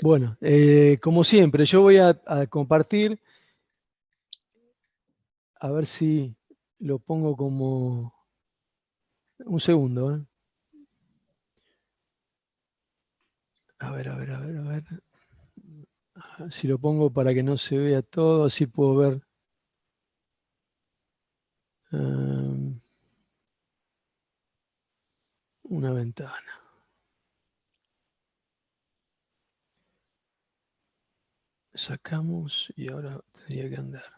Bueno, como siempre, yo voy a compartir, a ver si lo pongo como... Un segundo, ¿eh? A ver, a ver, a ver, a ver. Si lo pongo para que no se vea todo, así puedo ver. Una ventana. Sacamos y ahora tendría que andar.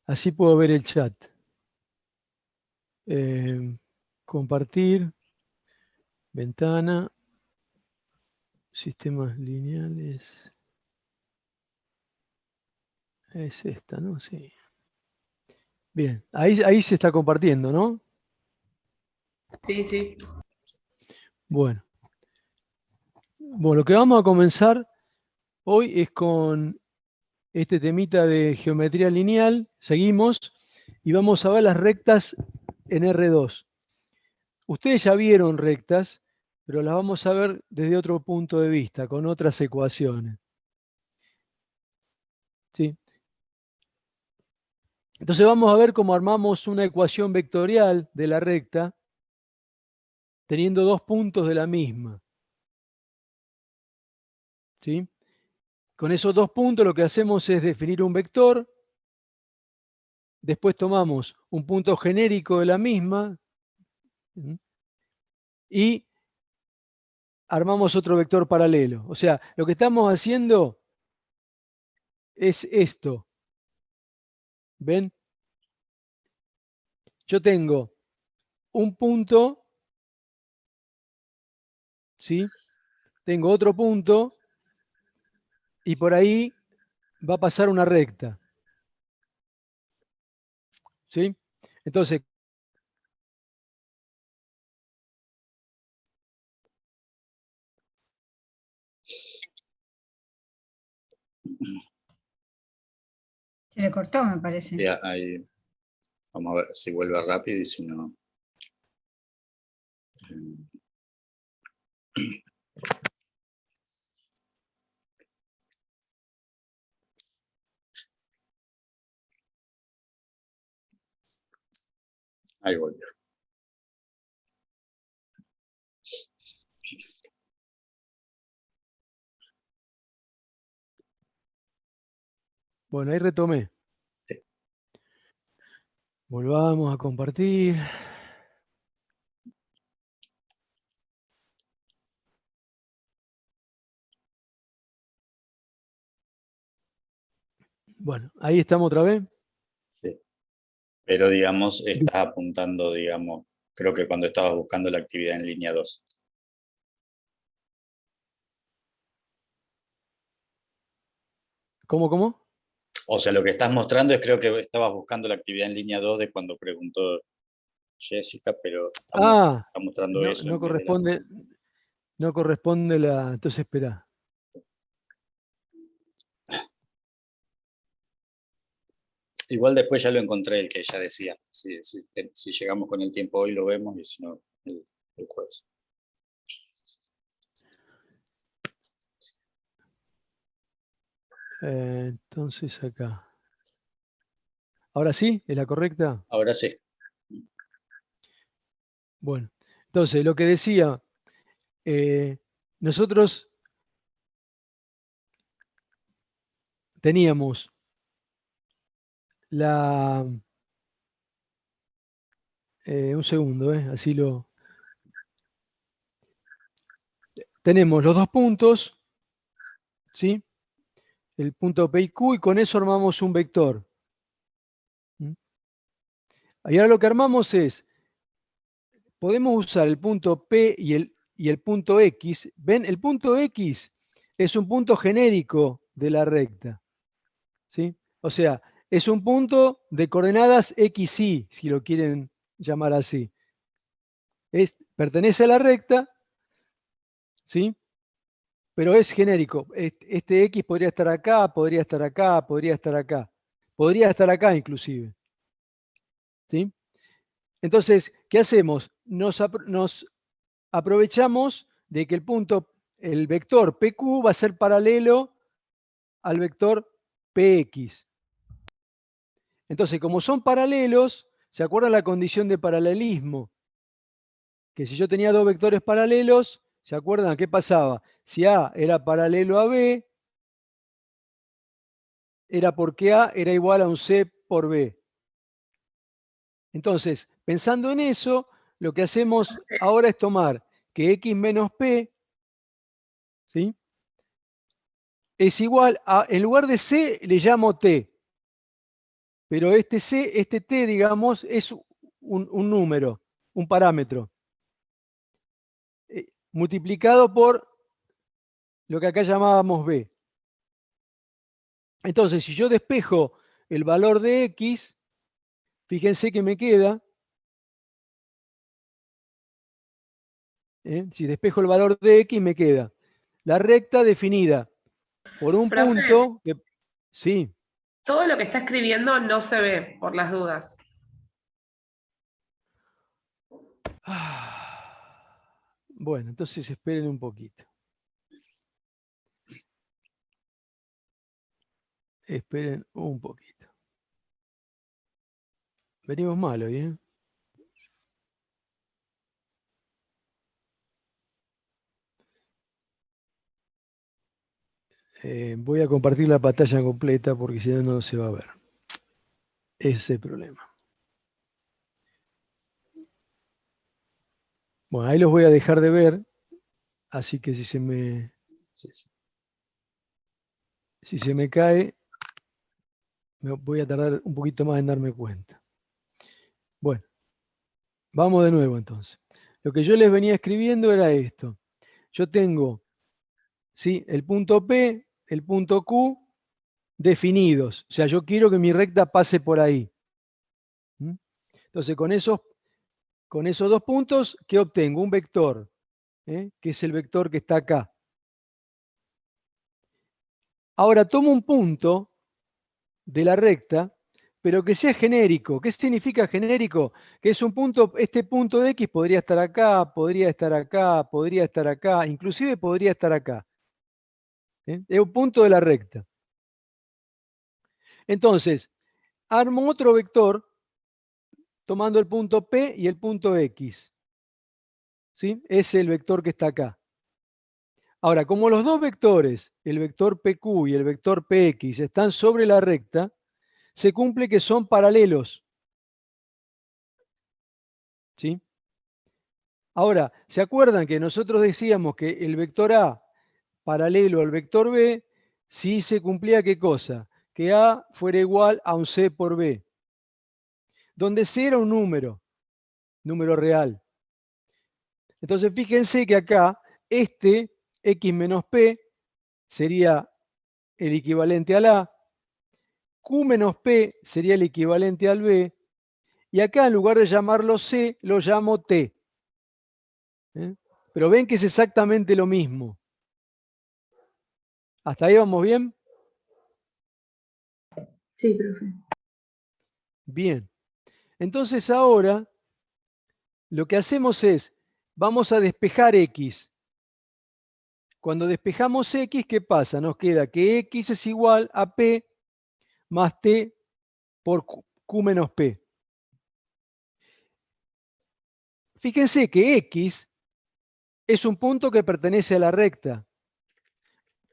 Así puedo ver el chat. Compartir. Ventana. Sistemas lineales. Es esta, ¿no? Sí. Bien, ahí se está compartiendo, ¿no? Sí, sí. Bueno. Bueno, lo que vamos a comenzar hoy es con este temita de geometría lineal. Seguimos y vamos a ver las rectas en R2. Ustedes ya vieron rectas, pero las vamos a ver desde otro punto de vista, con otras ecuaciones. ¿Sí? Entonces vamos a ver cómo armamos una ecuación vectorial de la recta teniendo dos puntos de la misma. ¿Sí? Con esos dos puntos lo que hacemos es definir un vector, después tomamos un punto genérico de la misma, ¿sí? Y armamos otro vector paralelo. O sea, lo que estamos haciendo es esto. ¿Ven? Yo tengo un punto, ¿sí? Tengo otro punto y por ahí va a pasar una recta. ¿Sí? Entonces, Se le cortó, me parece. Ya, ahí, vamos a ver si vuelve rápido y si no. Ahí volvió. bueno, ahí retomé. Sí. Volvamos a compartir. Bueno, ahí estamos otra vez. Sí. Pero, digamos, estás apuntando, digamos, creo que cuando estabas buscando la actividad en línea 2. ¿Cómo? O sea, lo que estás mostrando es creo que estabas buscando la actividad en línea 2 de cuando preguntó Jessica, pero está mostrando no, eso no en vez de la... corresponde, no corresponde la... Entonces, espera. Igual después ya lo encontré, el que ya decía. Si llegamos con el tiempo hoy lo vemos y si no, el jueves. Entonces acá. ¿Ahora sí? ¿Es la correcta? Ahora sí. Bueno, entonces lo que decía, nosotros teníamos un segundo, así lo... Tenemos los dos puntos, ¿sí? El punto P y Q, y con eso armamos un vector. Y ahora lo que armamos es, podemos usar el punto P y el punto X. ¿Ven? El punto X es un punto genérico de la recta. ¿Sí? O sea, es un punto de coordenadas X, Y, si lo quieren llamar así. Pertenece a la recta, ¿sí? Pero es genérico. Este X podría estar acá, podría estar acá, podría estar acá. Podría estar acá inclusive. ¿Sí? Entonces, ¿qué hacemos? Nos aprovechamos de que el vector PQ va a ser paralelo al vector PX. Entonces, como son paralelos, ¿se acuerdan la condición de paralelismo? Que si yo tenía dos vectores paralelos, ¿se acuerdan qué pasaba? Si A era paralelo a B, era porque A era igual a un C por B. Entonces, pensando en eso, lo que hacemos ahora es tomar que X menos P, ¿sí?, es igual a, en lugar de C le llamo T, pero este T, digamos, es un número, un parámetro, multiplicado por lo que acá llamábamos B. Entonces, si yo despejo el valor de X, fíjense que me queda, si despejo el valor de X, me queda la recta definida por un Profe, punto que, sí. todo lo que está escribiendo no se ve, por las dudas. Bueno, entonces esperen un poquito. Esperen un poquito. Venimos mal hoy, ¿eh? Voy a compartir la pantalla completa porque si no, no se va a ver. Ese es el problema. Bueno, ahí los voy a dejar de ver, así que si se me cae, me voy a tardar un poquito más en darme cuenta. Bueno, vamos de nuevo entonces. Lo que yo les venía escribiendo era esto. Yo tengo, ¿sí?, el punto P, el punto Q definidos. O sea, yo quiero que mi recta pase por ahí. Entonces, con esos dos puntos, ¿qué obtengo? Un vector, que es el vector que está acá. Ahora tomo un punto de la recta, pero que sea genérico. ¿Qué significa genérico? Que es un punto, este punto de X podría estar acá, podría estar acá, podría estar acá, inclusive podría estar acá. Es un punto de la recta. Entonces, armo otro vector tomando el punto P y el punto X. ¿Sí? Es el vector que está acá. Ahora, como los dos vectores, el vector PQ y el vector PX, están sobre la recta, se cumple que son paralelos. ¿Sí? Ahora, ¿se acuerdan que nosotros decíamos que el vector A paralelo al vector B, si se cumplía qué cosa? Que A fuera igual a un C por B, donde C era un número real. Entonces, fíjense que acá, este X menos P sería el equivalente al A, Q menos P sería el equivalente al B, y acá en lugar de llamarlo C, lo llamo T. Pero ven que es exactamente lo mismo. ¿Hasta ahí vamos bien? Sí, profe. Bien. Entonces ahora lo que hacemos es, vamos a despejar X. Cuando despejamos X, ¿qué pasa? Nos queda que X es igual a P más T por Q menos P. Fíjense que X es un punto que pertenece a la recta,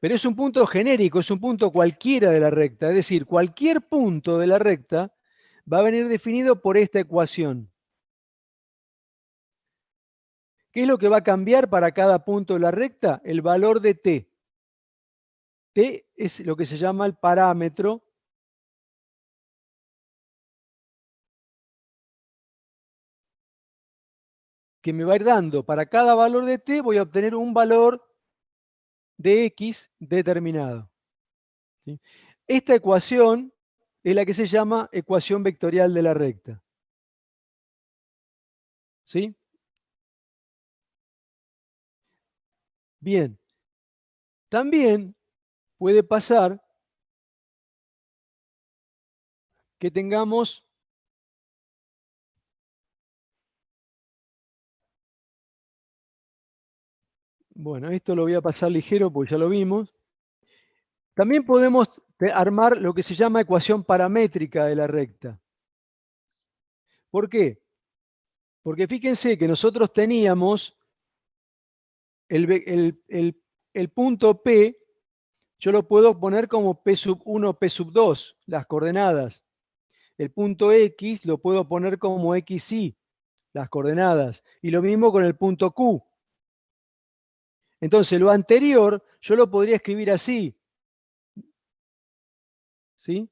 pero es un punto genérico, es un punto cualquiera de la recta. Es decir, cualquier punto de la recta va a venir definido por esta ecuación. ¿Qué es lo que va a cambiar para cada punto de la recta? El valor de T. T es lo que se llama el parámetro que me va a ir dando. Para cada valor de T voy a obtener un valor de X determinado. ¿Sí? Esta ecuación es la que se llama ecuación vectorial de la recta. ¿Sí? Bien. También puede pasar que tengamos Bueno, esto lo voy a pasar ligero porque ya lo vimos. También podemos armar lo que se llama ecuación paramétrica de la recta. ¿Por qué? Porque fíjense que nosotros teníamos el punto P, yo lo puedo poner como P sub 1, P sub 2, las coordenadas. El punto X lo puedo poner como XY, las coordenadas. Y lo mismo con el punto Q. Entonces, lo anterior yo lo podría escribir así. ¿Sí?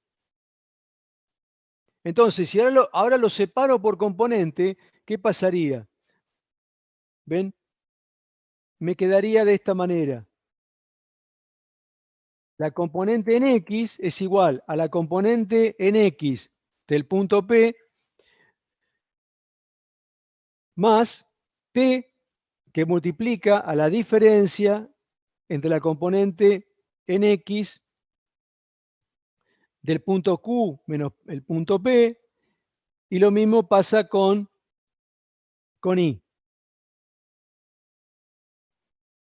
Entonces, si ahora lo separo por componente, ¿qué pasaría? ¿Ven? Me quedaría de esta manera. La componente en X es igual a la componente en X del punto P más T, que multiplica a la diferencia entre la componente en X del punto Q menos el punto P, y lo mismo pasa con Y.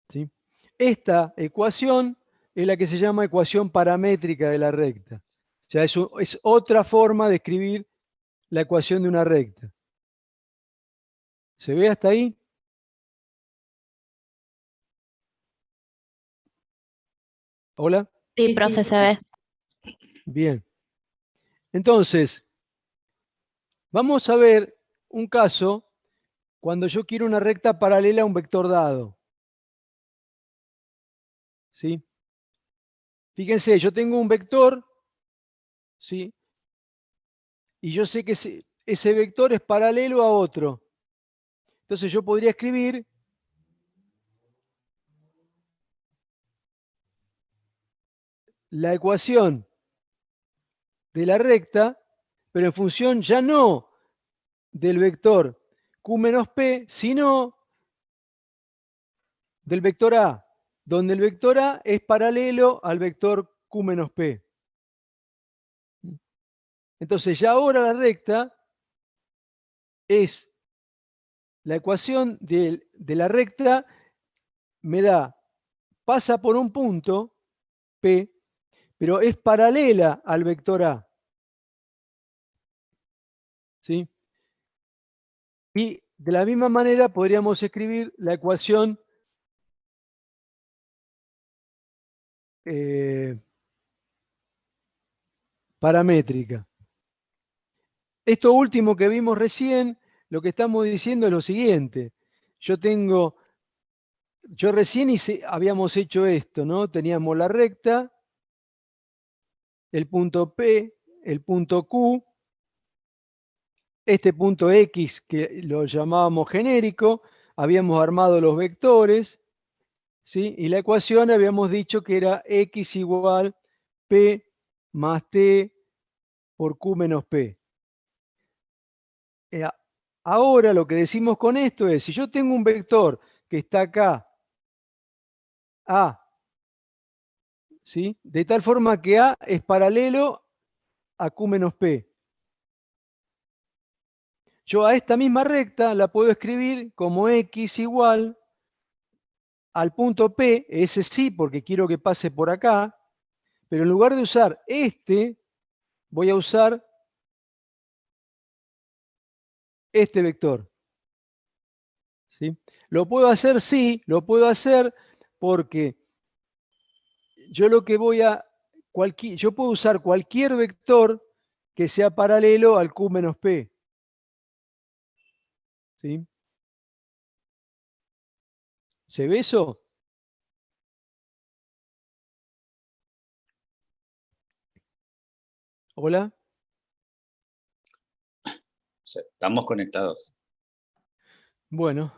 ¿Sí? Esta ecuación es la que se llama ecuación paramétrica de la recta. O sea, es otra forma de escribir la ecuación de una recta. ¿Se ve hasta ahí? ¿Hola? Sí, profe, se ve. Bien. Entonces, vamos a ver un caso cuando yo quiero una recta paralela a un vector dado. ¿Sí? Fíjense, yo tengo un vector, ¿sí? Y yo sé que ese vector es paralelo a otro. Entonces yo podría escribir la ecuación de la recta, pero en función ya no del vector Q menos P, sino del vector A, donde el vector A es paralelo al vector Q menos P. Entonces ya ahora la recta es la ecuación de la recta, me da, pasa por un punto P, pero es paralela al vector A. ¿Sí? Y de la misma manera podríamos escribir la ecuación paramétrica. Esto último que vimos recién, lo que estamos diciendo es lo siguiente. Yo recién habíamos hecho esto, ¿no? Teníamos la recta, el punto P, el punto Q, este punto X que lo llamábamos genérico, habíamos armado los vectores, ¿sí? Y la ecuación habíamos dicho que era X igual P más T por Q menos P. Ahora lo que decimos con esto es, si yo tengo un vector que está acá, A, ¿sí? De tal forma que A es paralelo a Q menos P. Yo a esta misma recta la puedo escribir como X igual al punto P, ese sí, porque quiero que pase por acá, pero en lugar de usar este, voy a usar este vector. ¿Sí? Lo puedo hacer, sí, lo puedo hacer porque yo lo que yo puedo usar cualquier vector que sea paralelo al Q menos P. ¿Sí? ¿Se ve eso? ¿Hola? Estamos conectados. Bueno.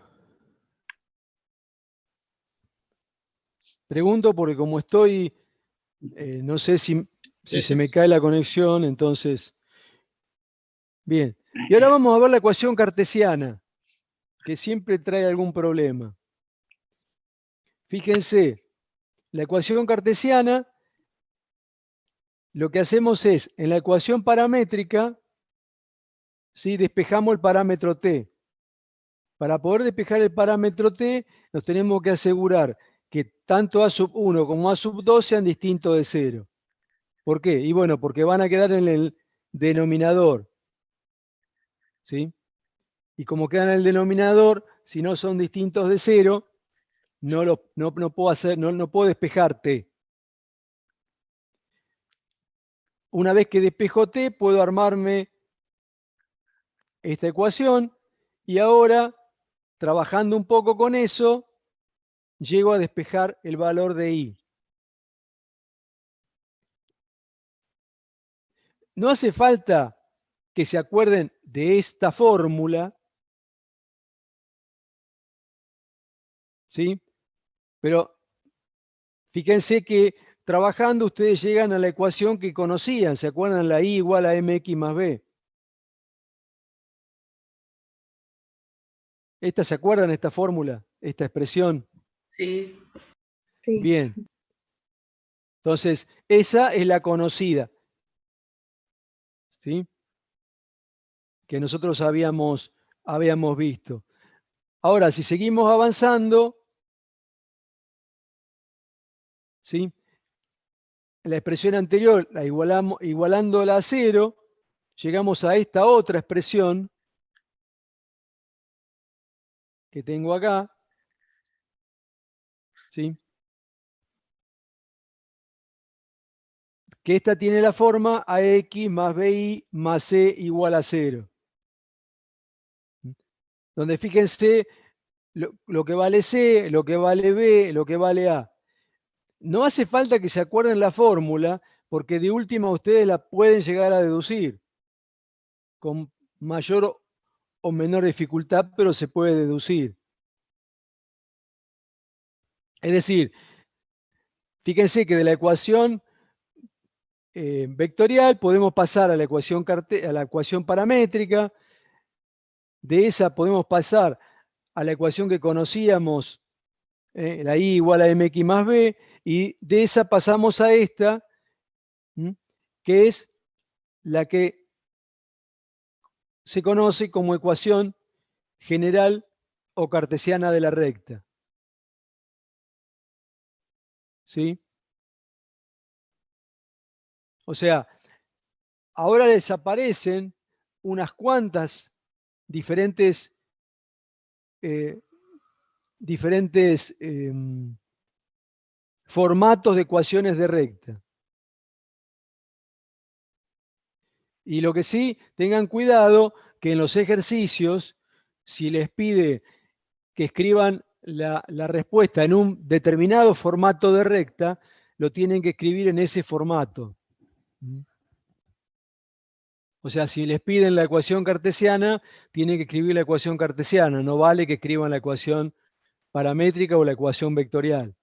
Pregunto porque como estoy, no sé si Sí, se sí. me cae la conexión, entonces... Bien. Y ahora vamos a ver la ecuación cartesiana, que siempre trae algún problema. Fíjense, la ecuación cartesiana, lo que hacemos es, en la ecuación paramétrica, ¿sí? Despejamos el parámetro t. para poder despejar el parámetro t, nos tenemos que asegurar que tanto a sub 1 como a sub 2 sean distintos de 0. ¿Por qué? Y bueno, porque van a quedar en el denominador. ¿Sí? Y como quedan en el denominador, si no son distintos de 0, no puedo despejar t. Una vez que despejo t, puedo armarme esta ecuación y ahora, trabajando un poco con eso, llego a despejar el valor de i. No hace falta que se acuerden de esta fórmula, ¿sí? Pero fíjense que trabajando ustedes llegan a la ecuación que conocían, ¿se acuerdan? La i igual a mx más b. ¿Se acuerdan esta fórmula, esta expresión? Sí. Sí. Bien. Entonces, esa es la conocida, ¿sí? Que nosotros habíamos visto. Ahora, si seguimos avanzando, ¿sí? La expresión anterior, la igualándola a 0, llegamos a esta otra expresión que tengo acá, ¿sí? Que esta tiene la forma ax más bi más c igual a 0. Donde fíjense lo que vale c, lo que vale b, lo que vale a. No hace falta que se acuerden la fórmula, porque de última ustedes la pueden llegar a deducir con mayor o menor dificultad, pero se puede deducir. Es decir, fíjense que de la ecuación vectorial podemos pasar a la ecuación paramétrica, de esa podemos pasar a la ecuación que conocíamos, la i igual a mx más b, y de esa pasamos a esta, que es la que se conoce como ecuación general o cartesiana de la recta. ¿Sí? O sea, ahora desaparecen unas cuantas diferentes formatos de ecuaciones de recta. Y lo que sí, tengan cuidado que en los ejercicios, si les pide que escriban la respuesta en un determinado formato de recta, lo tienen que escribir en ese formato. O sea, si les piden la ecuación cartesiana, tienen que escribir la ecuación cartesiana. No vale que escriban la ecuación paramétrica o la ecuación vectorial.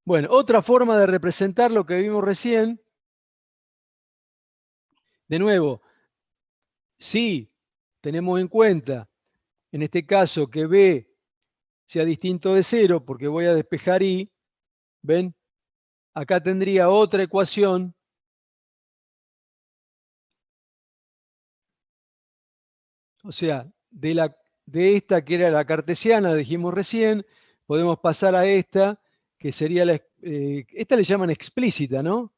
Bueno, otra forma de representar lo que vimos recién, de nuevo, si tenemos en cuenta, en este caso, que B sea distinto de 0, porque voy a despejar I, ¿ven? Acá tendría otra ecuación o sea, de esta que era la cartesiana, dijimos recién, podemos pasar a esta, que sería esta le llaman explícita, ¿no?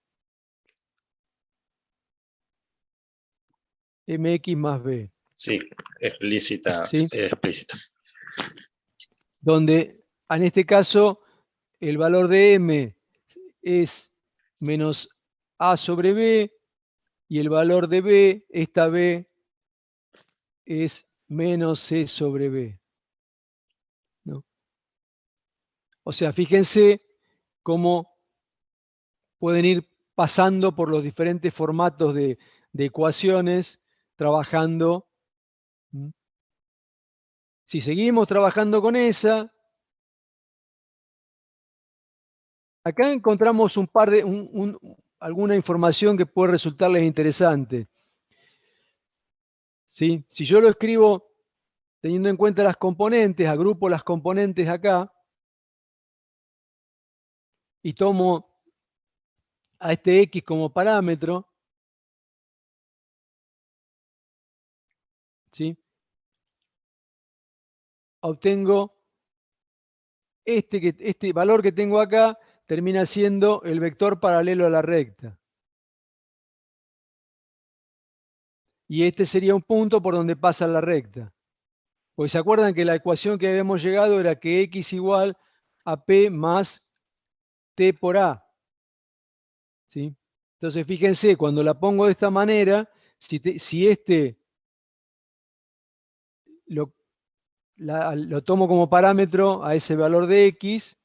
Mx más b. Sí, explícita, ¿Sí? explícita. Donde, en este caso, el valor de m es menos a sobre b, y el valor de b, esta b, es menos c sobre b. ¿No? O sea, fíjense cómo pueden ir pasando por los diferentes formatos de ecuaciones, trabajando. Si seguimos trabajando con esa, acá encontramos alguna información que puede resultarles interesante. ¿Sí? Si yo lo escribo teniendo en cuenta las componentes, agrupo las componentes acá, y tomo a este X como parámetro, ¿sí? Obtengo este valor que tengo acá termina siendo el vector paralelo a la recta. Y este sería un punto por donde pasa la recta. Pues se acuerdan que la ecuación que habíamos llegado era que X igual a P más T por A. ¿Sí? Entonces fíjense, cuando la pongo de esta manera, si este lo tomo como parámetro a ese valor de X,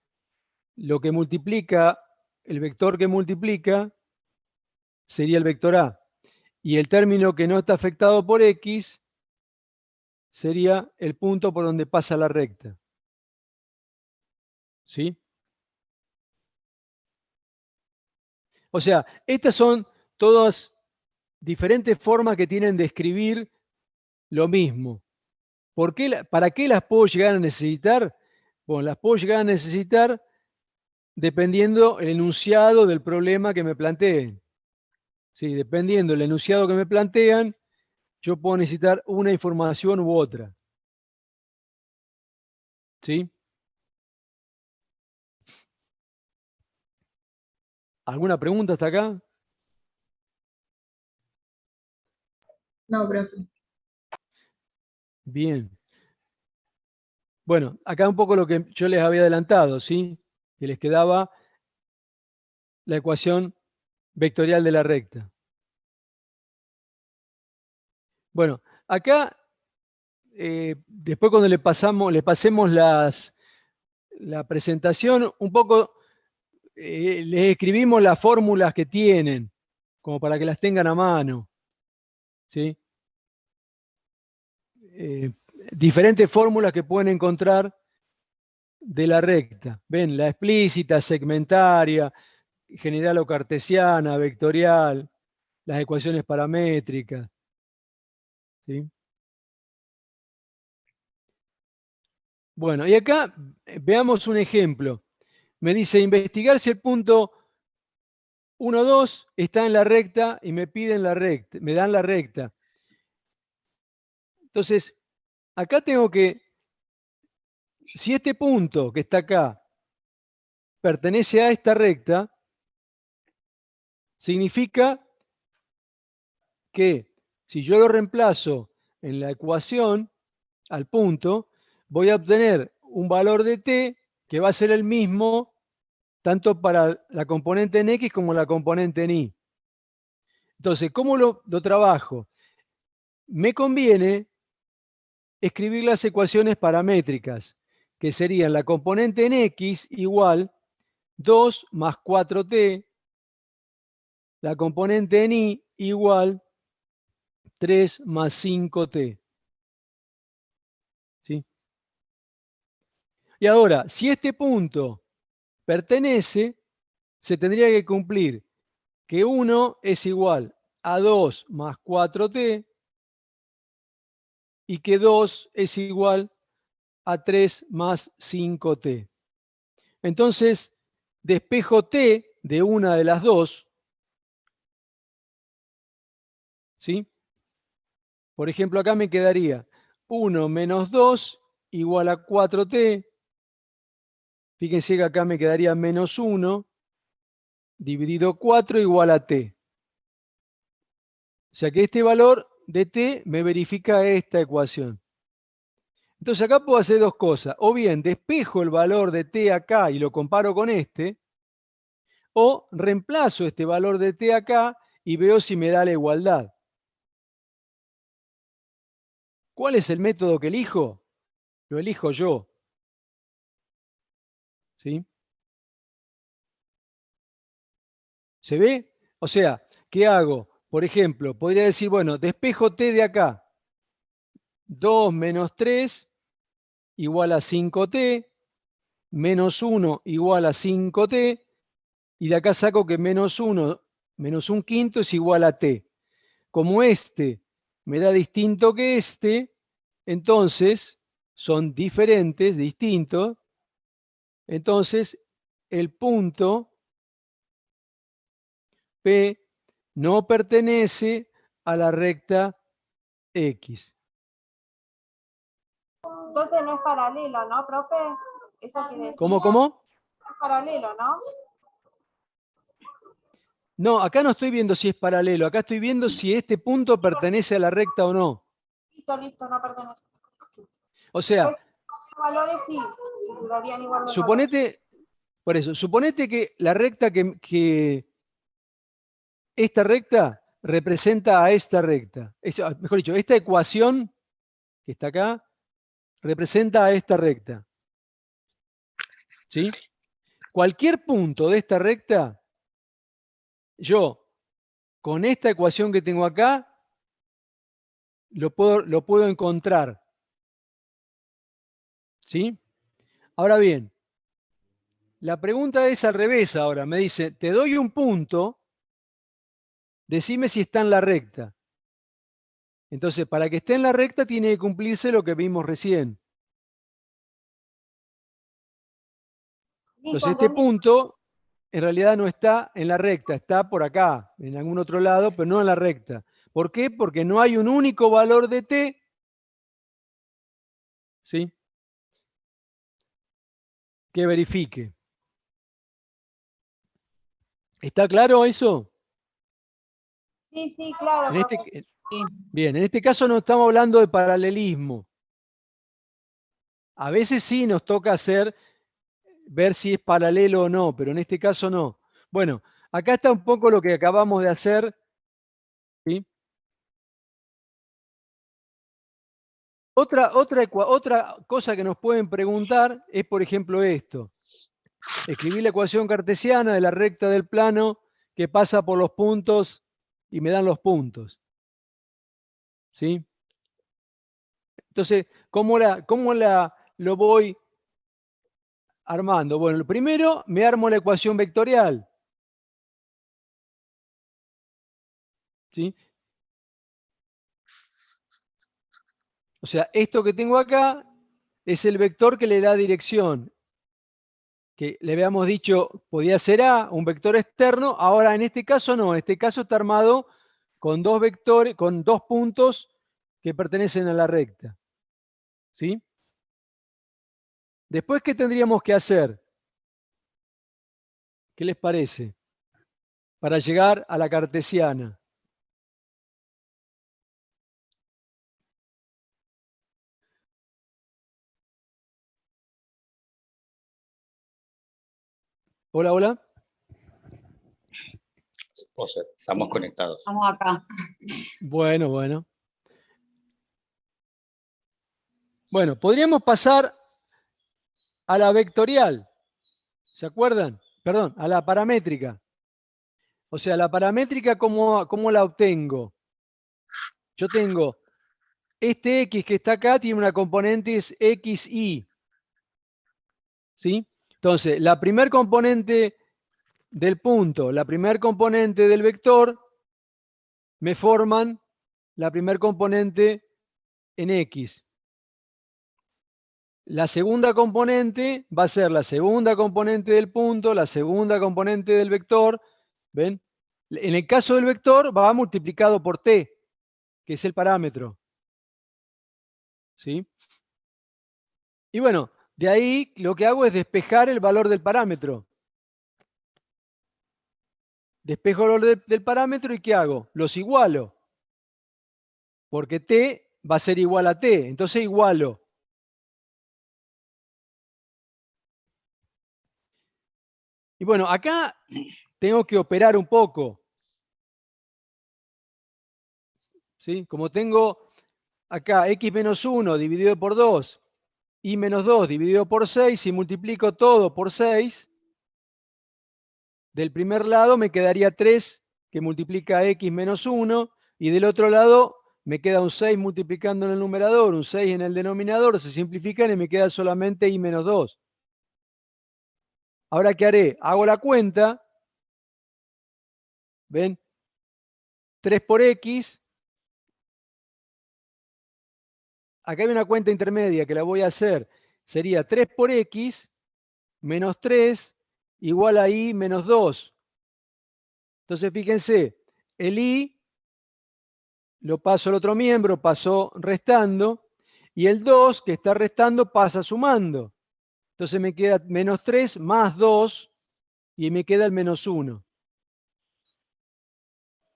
lo que multiplica, el vector que multiplica, sería el vector A. Y el término que no está afectado por X sería el punto por donde pasa la recta. ¿Sí? O sea, estas son todas diferentes formas que tienen de escribir lo mismo. ¿Para qué las puedo llegar a necesitar? Bueno, las puedo llegar a necesitar dependiendo el enunciado del problema que me planteen. Sí, dependiendo del enunciado que me plantean, yo puedo necesitar una información u otra. ¿Sí? ¿Alguna pregunta hasta acá? No, profe. Bien. Bueno, acá un poco lo que yo les había adelantado, ¿sí? Que les quedaba la ecuación vectorial de la recta. Bueno, acá, después cuando le pasemos la presentación, un poco les escribimos las fórmulas que tienen, como para que las tengan a mano. ¿Sí? Diferentes fórmulas que pueden encontrar de la recta. Ven, la explícita, segmentaria, general o cartesiana, vectorial, las ecuaciones paramétricas. ¿Sí? Bueno, y acá veamos un ejemplo. Me dice investigar si el punto 1, 2 está en la recta y me piden la recta, me dan la recta. Entonces, acá tengo que, si este punto que está acá pertenece a esta recta, significa que si yo lo reemplazo en la ecuación al punto, voy a obtener un valor de t que va a ser el mismo tanto para la componente en X como la componente en Y. Entonces, ¿cómo lo trabajo? Me conviene escribir las ecuaciones paramétricas, que serían la componente en X igual 2 más 4t, la componente en Y igual 3 más 5t. ¿Sí? Y ahora, si este punto pertenece, se tendría que cumplir que 1 es igual a 2 más 4t y que 2 es igual a 3 más 5t. Entonces, despejo t de una de las dos, ¿sí? Por ejemplo, acá me quedaría 1 menos 2 igual a 4t. Fíjense que acá me quedaría menos 1 dividido 4 igual a t. O sea que este valor de t me verifica esta ecuación. Entonces acá puedo hacer dos cosas. O bien despejo el valor de t acá y lo comparo con este, o reemplazo este valor de t acá y veo si me da la igualdad. ¿Cuál es el método que elijo? Lo elijo yo. ¿Sí? ¿Se ve? O sea, ¿qué hago? Por ejemplo, podría decir, bueno, despejo t de acá. 2 menos 3 igual a 5t, menos 1 igual a 5t, y de acá saco que menos 1 menos 1/5 es igual a t. Como este me da distinto que este, entonces son diferentes, distintos, entonces el punto P no pertenece a la recta X. Entonces no es paralelo, ¿no, profe? Eso quiere decir. ¿Cómo? No es paralelo, ¿no? No, acá no estoy viendo si es paralelo, acá estoy viendo si este punto pertenece a la recta o no. Listo, no pertenece. O sea, Valores sí, circularían igual los valores. suponete, por eso, suponete que la recta que esta recta representa a esta recta. Mejor dicho, esta ecuación que está acá representa a esta recta. ¿Sí? Cualquier punto de esta recta, yo, con esta ecuación que tengo acá, lo puedo encontrar. ¿Sí? Ahora bien, la pregunta es al revés ahora. Me dice, te doy un punto, decime si está en la recta. Entonces, para que esté en la recta tiene que cumplirse lo que vimos recién. Entonces, este punto en realidad no está en la recta, está por acá, en algún otro lado, pero no en la recta. ¿Por qué? Porque no hay un único valor de t, ¿sí?, que verifique. ¿Está claro eso? Sí, claro. Bien, en este caso no estamos hablando de paralelismo. A veces sí nos toca ver si es paralelo o no, pero en este caso no. Bueno, acá está un poco lo que acabamos de hacer, ¿sí? Otra cosa que nos pueden preguntar es, por ejemplo, esto. Escribí la ecuación cartesiana de la recta del plano que pasa por los puntos y me dan los puntos. ¿Sí? Entonces, ¿cómo lo voy armando? Bueno, primero me armo la ecuación vectorial. ¿Sí? O sea, esto que tengo acá es el vector que le da dirección. Que le habíamos dicho podía ser A, un vector externo. Ahora en este caso no, en este caso está armado con dos vectores, con dos puntos que pertenecen a la recta. ¿Sí? Después, ¿qué tendríamos que hacer? ¿Qué les parece? Para llegar a la cartesiana. Hola, hola. O sea, estamos conectados. Estamos acá. Bueno. Bueno, podríamos pasar a la vectorial. ¿Se acuerdan? Perdón, a la paramétrica. O sea, la paramétrica, ¿cómo la obtengo? Yo tengo este X que está acá, tiene una componente es XY. ¿Sí? Entonces, la primer componente del punto, la primer componente del vector, me forman la primer componente en X. La segunda componente va a ser la segunda componente del punto, la segunda componente del vector. ¿Ven? En el caso del vector va multiplicado por t, que es el parámetro. ¿Sí? Y bueno, de ahí lo que hago es despejar el valor del parámetro. Despejo el valor del parámetro y ¿qué hago? Los igualo. Porque t va a ser igual a t. Entonces igualo. Y bueno, acá tengo que operar un poco. ¿Sí? Como tengo acá x menos 1 dividido por 2, y menos 2 dividido por 6, si multiplico todo por 6, del primer lado me quedaría 3 que multiplica x menos 1, y del otro lado me queda un 6 multiplicando en el numerador, un 6 en el denominador, se simplifican y me queda solamente y menos 2. Ahora, ¿qué haré? Hago la cuenta. ¿Ven? 3 por x. Acá hay una cuenta intermedia que la voy a hacer. Sería 3 por x menos 3 igual a y menos 2. Entonces, fíjense, el i lo paso al otro miembro, pasó restando, y el 2 que está restando pasa sumando. Entonces me queda menos 3 más 2 y me queda el menos 1.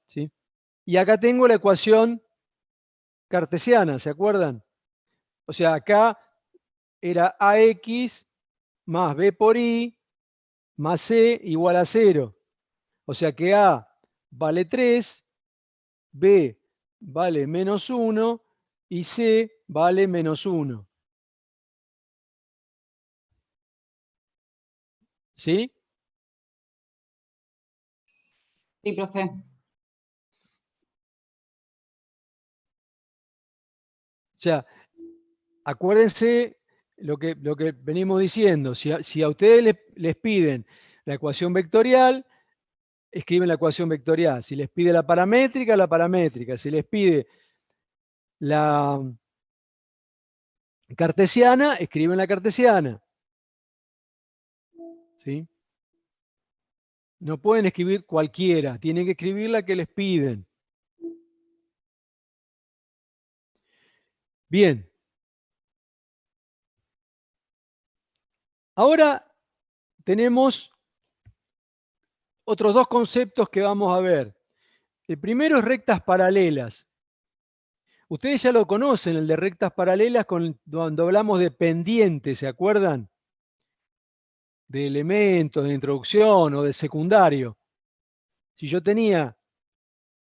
¿Sí? Y acá tengo la ecuación cartesiana, ¿se acuerdan? O sea, acá era ax más b por i más c igual a 0. O sea que a vale 3, b vale menos 1 y c vale menos 1. ¿Sí? Sí, profe. O sea, acuérdense lo que venimos diciendo. Si a ustedes les piden la ecuación vectorial, escriben la ecuación vectorial. Si les pide la paramétrica, la paramétrica. Si les pide la cartesiana, escriben la cartesiana. ¿Sí? No pueden escribir cualquiera, tienen que escribir la que les piden. Bien. Ahora tenemos otros dos conceptos que vamos a ver. El primero es rectas paralelas. Ustedes ya lo conocen, el de rectas paralelas, cuando hablamos de pendientes, ¿se acuerdan? De elementos, de introducción o de secundario. Si yo tenía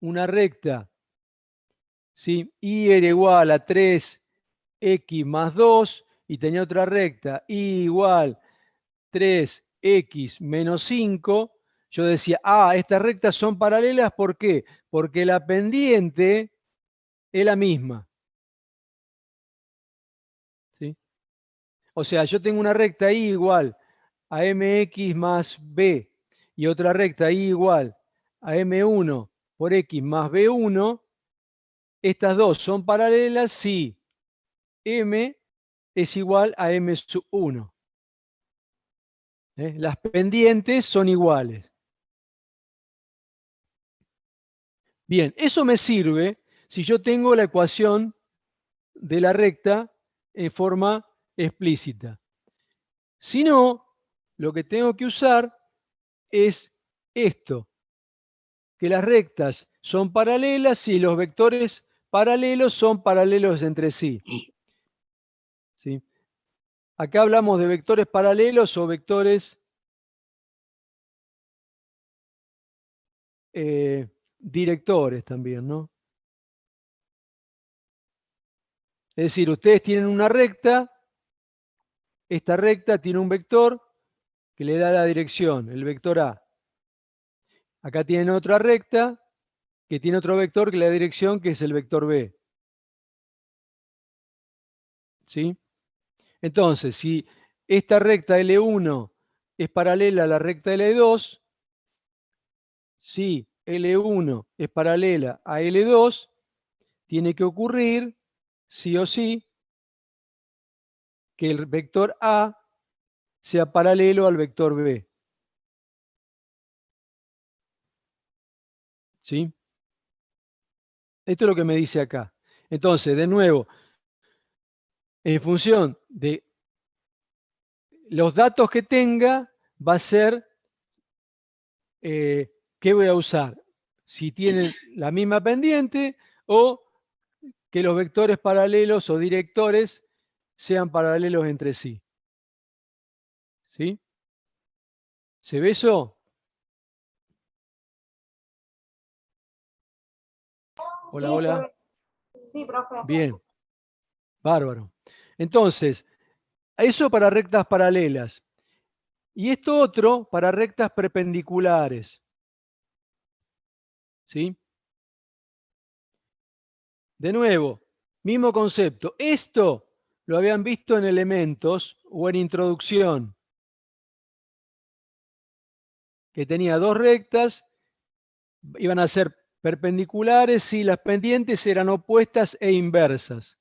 una recta, ¿sí? Y era igual a 3x más 2, y tenía otra recta, y igual 3x menos 5, yo decía, estas rectas son paralelas, ¿por qué? Porque la pendiente es la misma. ¿Sí? O sea, yo tengo una recta y igual a mx más b y otra recta y igual a m1 por x más b1. Estas dos son paralelas si m es igual a m sub 1. Las pendientes son iguales. Bien, eso me sirve si yo tengo la ecuación de la recta en forma explícita. Si no, lo que tengo que usar es esto, que las rectas son paralelas si los vectores paralelos son paralelos entre sí. ¿Sí? Acá hablamos de vectores paralelos o vectores directores también, ¿no? Es decir, ustedes tienen una recta, esta recta tiene un vector que le da la dirección, el vector A. Acá tienen otra recta que tiene otro vector que le da dirección, que es el vector B. ¿Sí? Entonces, si esta recta L1 es paralela a la recta L2, si L1 es paralela a L2, tiene que ocurrir, sí o sí, que el vector A sea paralelo al vector B. ¿Sí? Esto es lo que me dice acá. Entonces, de nuevo, en función de los datos que tenga, va a ser, ¿qué voy a usar? Si tienen la misma pendiente o que los vectores paralelos o directores sean paralelos entre sí. ¿Sí? ¿Se ve eso? Hola, Sí, hola. sí, profe. Bien, bárbaro. Entonces, eso para rectas paralelas. Y esto otro para rectas perpendiculares. ¿Sí? De nuevo, mismo concepto. Esto lo habían visto en elementos o en introducción, que tenía dos rectas, iban a ser perpendiculares si las pendientes eran opuestas e inversas.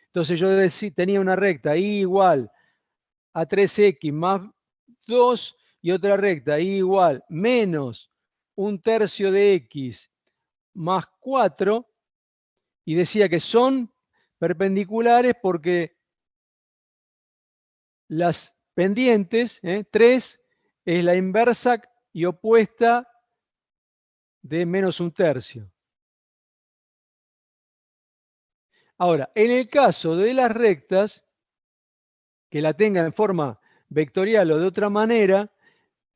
Entonces yo tenía una recta y igual a 3x más 2 y otra recta y igual menos 1/3 de x más 4, y decía que son perpendiculares porque las pendientes, 3 es la inversa y opuesta de menos 1/3. Ahora, en el caso de las rectas, que la tenga en forma vectorial o de otra manera,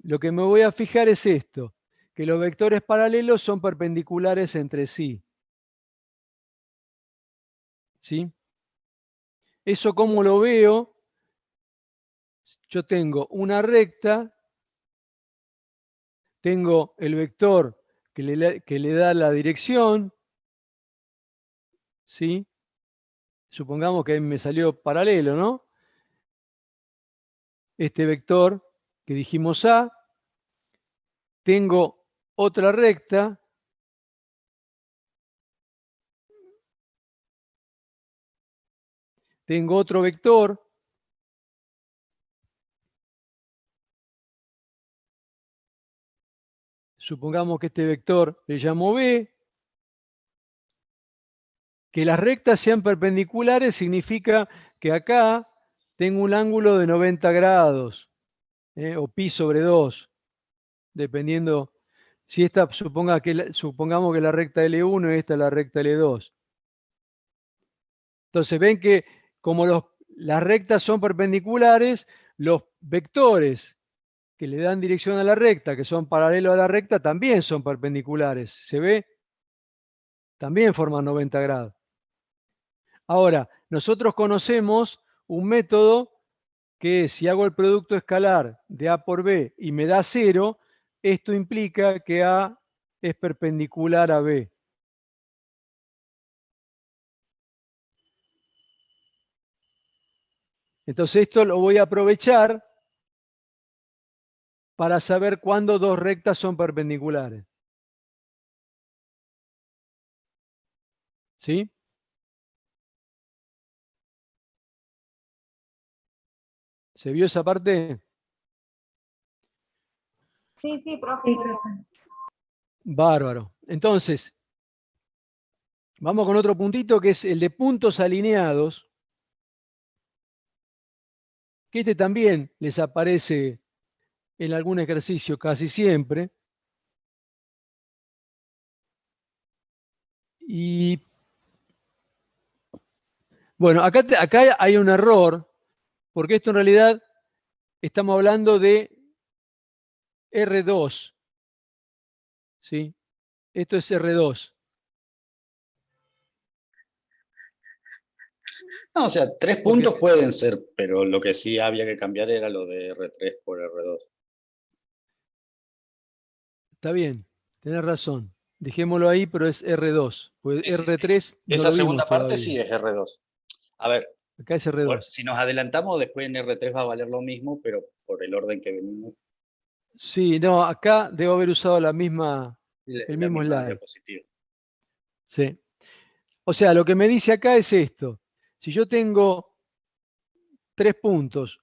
lo que me voy a fijar es esto, que los vectores paralelos son perpendiculares entre sí. ¿Sí? ¿Eso cómo lo veo? Yo tengo una recta, tengo el vector que le da la dirección, ¿sí? Supongamos que me salió paralelo, ¿no? Este vector que dijimos A, tengo otra recta, tengo otro vector, supongamos que este vector le llamo B, que las rectas sean perpendiculares significa que acá tengo un ángulo de 90 grados, o pi sobre 2, dependiendo, si esta, supongamos que la recta L1 y esta es la recta L2. Entonces ven que como las rectas son perpendiculares, los vectores que le dan dirección a la recta, que son paralelos a la recta, también son perpendiculares. ¿Se ve? También forman 90 grados. Ahora, nosotros conocemos un método que si hago el producto escalar de A por B y me da 0, esto implica que A es perpendicular a B. Entonces esto lo voy a aprovechar para saber cuándo dos rectas son perpendiculares. ¿Sí? ¿Se vio esa parte? Sí, profe. Sí, profe. Bárbaro. Entonces, vamos con otro puntito que es el de puntos alineados, que este también les aparece en algún ejercicio casi siempre. Y bueno, acá hay un error, porque esto en realidad estamos hablando de R2. ¿Sí? Esto es R2. No, o sea, 3 Porque puntos pueden ser, pero lo que sí había que cambiar era lo de R3 por R2. está bien, tenés razón. Dejémoslo ahí, pero es R2. Pues Sí, sí. R3 no Esa lo vimos segunda parte sí todavía. es R2. A ver, Acá es R2. si nos adelantamos, después en R3 va a valer lo mismo, pero por el orden que venimos. Sí, no, acá debo haber usado el mismo misma slide. diapositiva. Sí. O sea, lo que me dice acá es esto. Si yo tengo 3 puntos,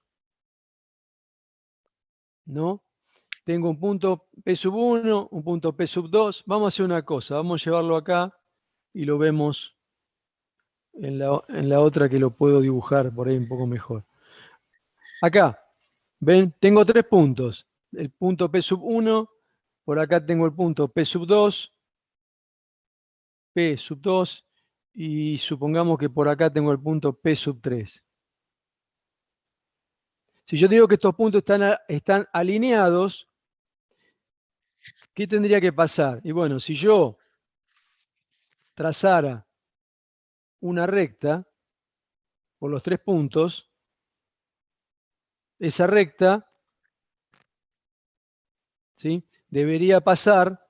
¿no? Tengo un punto P sub 1, un punto P sub 2. Vamos a hacer una cosa. Vamos a llevarlo acá y lo vemos en la otra que lo puedo dibujar por ahí un poco mejor. Acá, ¿ven? Tengo 3 puntos. El punto P sub 1, por acá tengo el punto P sub 2, P sub 2, y supongamos que por acá tengo el punto P sub 3. Si yo digo que estos puntos están alineados, ¿qué tendría que pasar? Y bueno, si yo trazara una recta por los 3 puntos, esa recta, ¿sí?, debería pasar,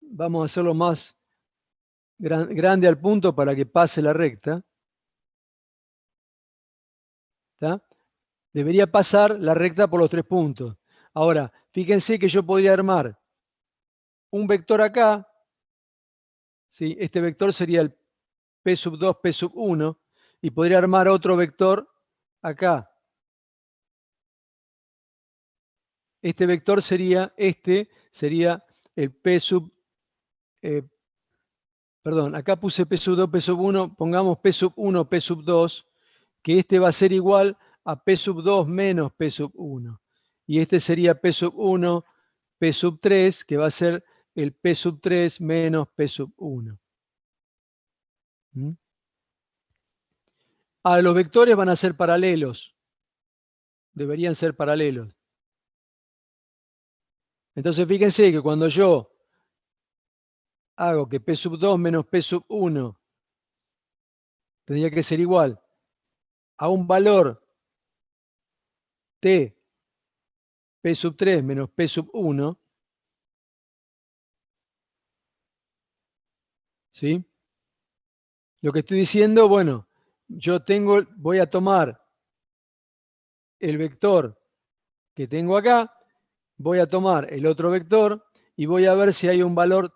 vamos a hacerlo más grande al punto para que pase la recta, ¿está? Debería pasar la recta por los 3 puntos. Ahora, fíjense que yo podría armar un vector acá, ¿sí? Este vector sería el P sub 2, P sub 1, y podría armar otro vector acá. Este vector sería el P sub, perdón, acá puse P sub 2, P sub 1, pongamos P sub 1, P sub 2, que este va a ser igual a P sub 2 menos P sub 1. Y este sería P sub 1, P sub 3, que va a ser el P sub 3 menos P sub 1. Ahora, los vectores van a ser paralelos. Deberían ser paralelos. Entonces, fíjense que cuando yo hago que P sub 2 menos P sub 1 tendría que ser igual a un valor T, P sub 3 menos P sub 1, ¿sí? Lo que estoy diciendo, bueno, voy a tomar el vector que tengo acá, voy a tomar el otro vector y voy a ver si hay un valor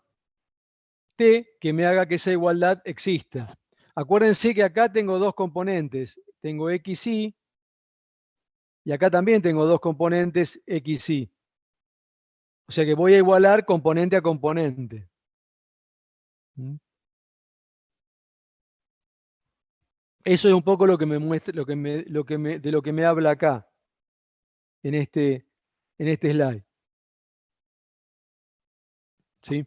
T que me haga que esa igualdad exista. Acuérdense que acá tengo dos componentes, tengo XY y acá también tengo dos componentes XY. O sea que voy a igualar componente a componente. Eso es un poco lo que me muestra, de lo que me habla acá, en este slide. ¿Sí?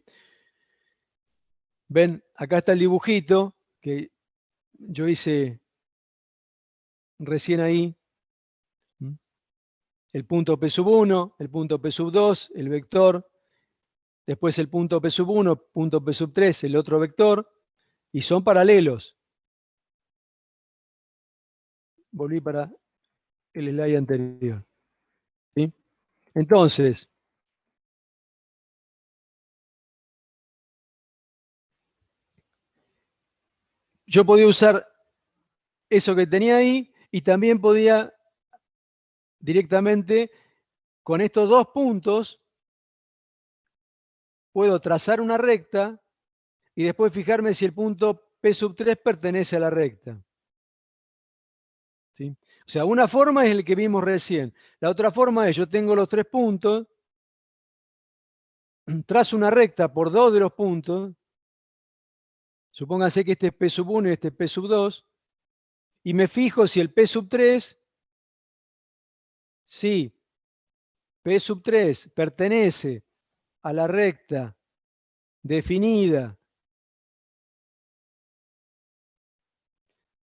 Ven, acá está el dibujito que yo hice recién ahí. El punto P sub 1, el punto P sub 2, el vector, después el punto P sub 1, punto P sub 3, el otro vector, y son paralelos. Volví para el slide anterior. ¿Sí? Entonces, yo podía usar eso que tenía ahí y también podía directamente con estos dos puntos puedo trazar una recta y después fijarme si el punto P sub 3 pertenece a la recta. ¿Sí? O sea, una forma es el que vimos recién. La otra forma es, yo tengo los tres puntos, trazo una recta por dos de los puntos, supónganse que este es P sub 1 y este es P sub 2, y me fijo si el P sub 3, si P sub 3 pertenece a la recta definida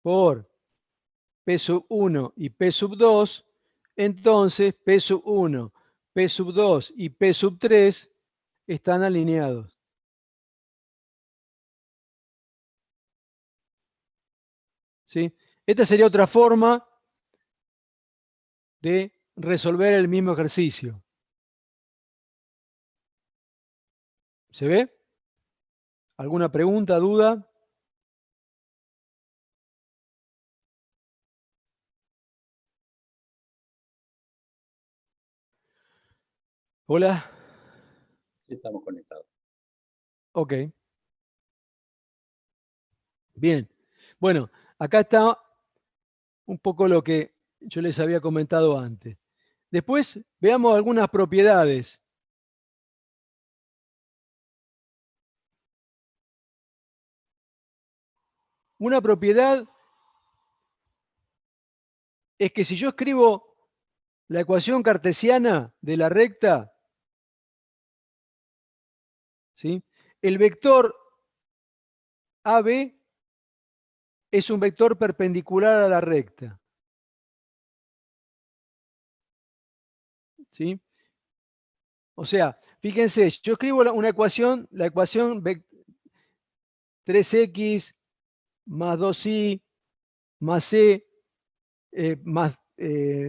por P sub 1 y P sub 2, entonces P sub 1, P sub 2 y P sub 3 están alineados. ¿Sí? Esta sería otra forma de resolver el mismo ejercicio. ¿Se ve? ¿Alguna pregunta, duda? Hola. Sí, estamos conectados. Ok. Bien. Bueno, acá está un poco lo que yo les había comentado antes. Después veamos algunas propiedades. Una propiedad es que si yo escribo la ecuación cartesiana de la recta, ¿sí? El vector AB es un vector perpendicular a la recta. ¿Sí? O sea, fíjense, yo escribo una ecuación, la ecuación 3x más 2y más c,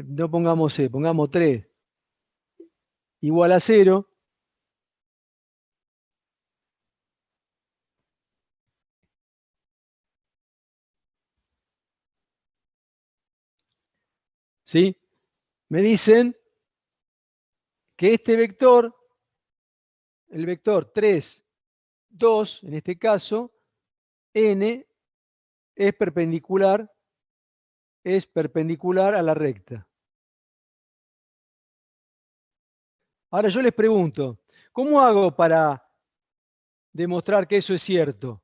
no pongamos c, pongamos 3, igual a 0. ¿Sí? Me dicen que este vector, el vector 3, 2, en este caso, n es perpendicular a la recta. Ahora yo les pregunto, ¿Cómo hago para demostrar que eso es cierto?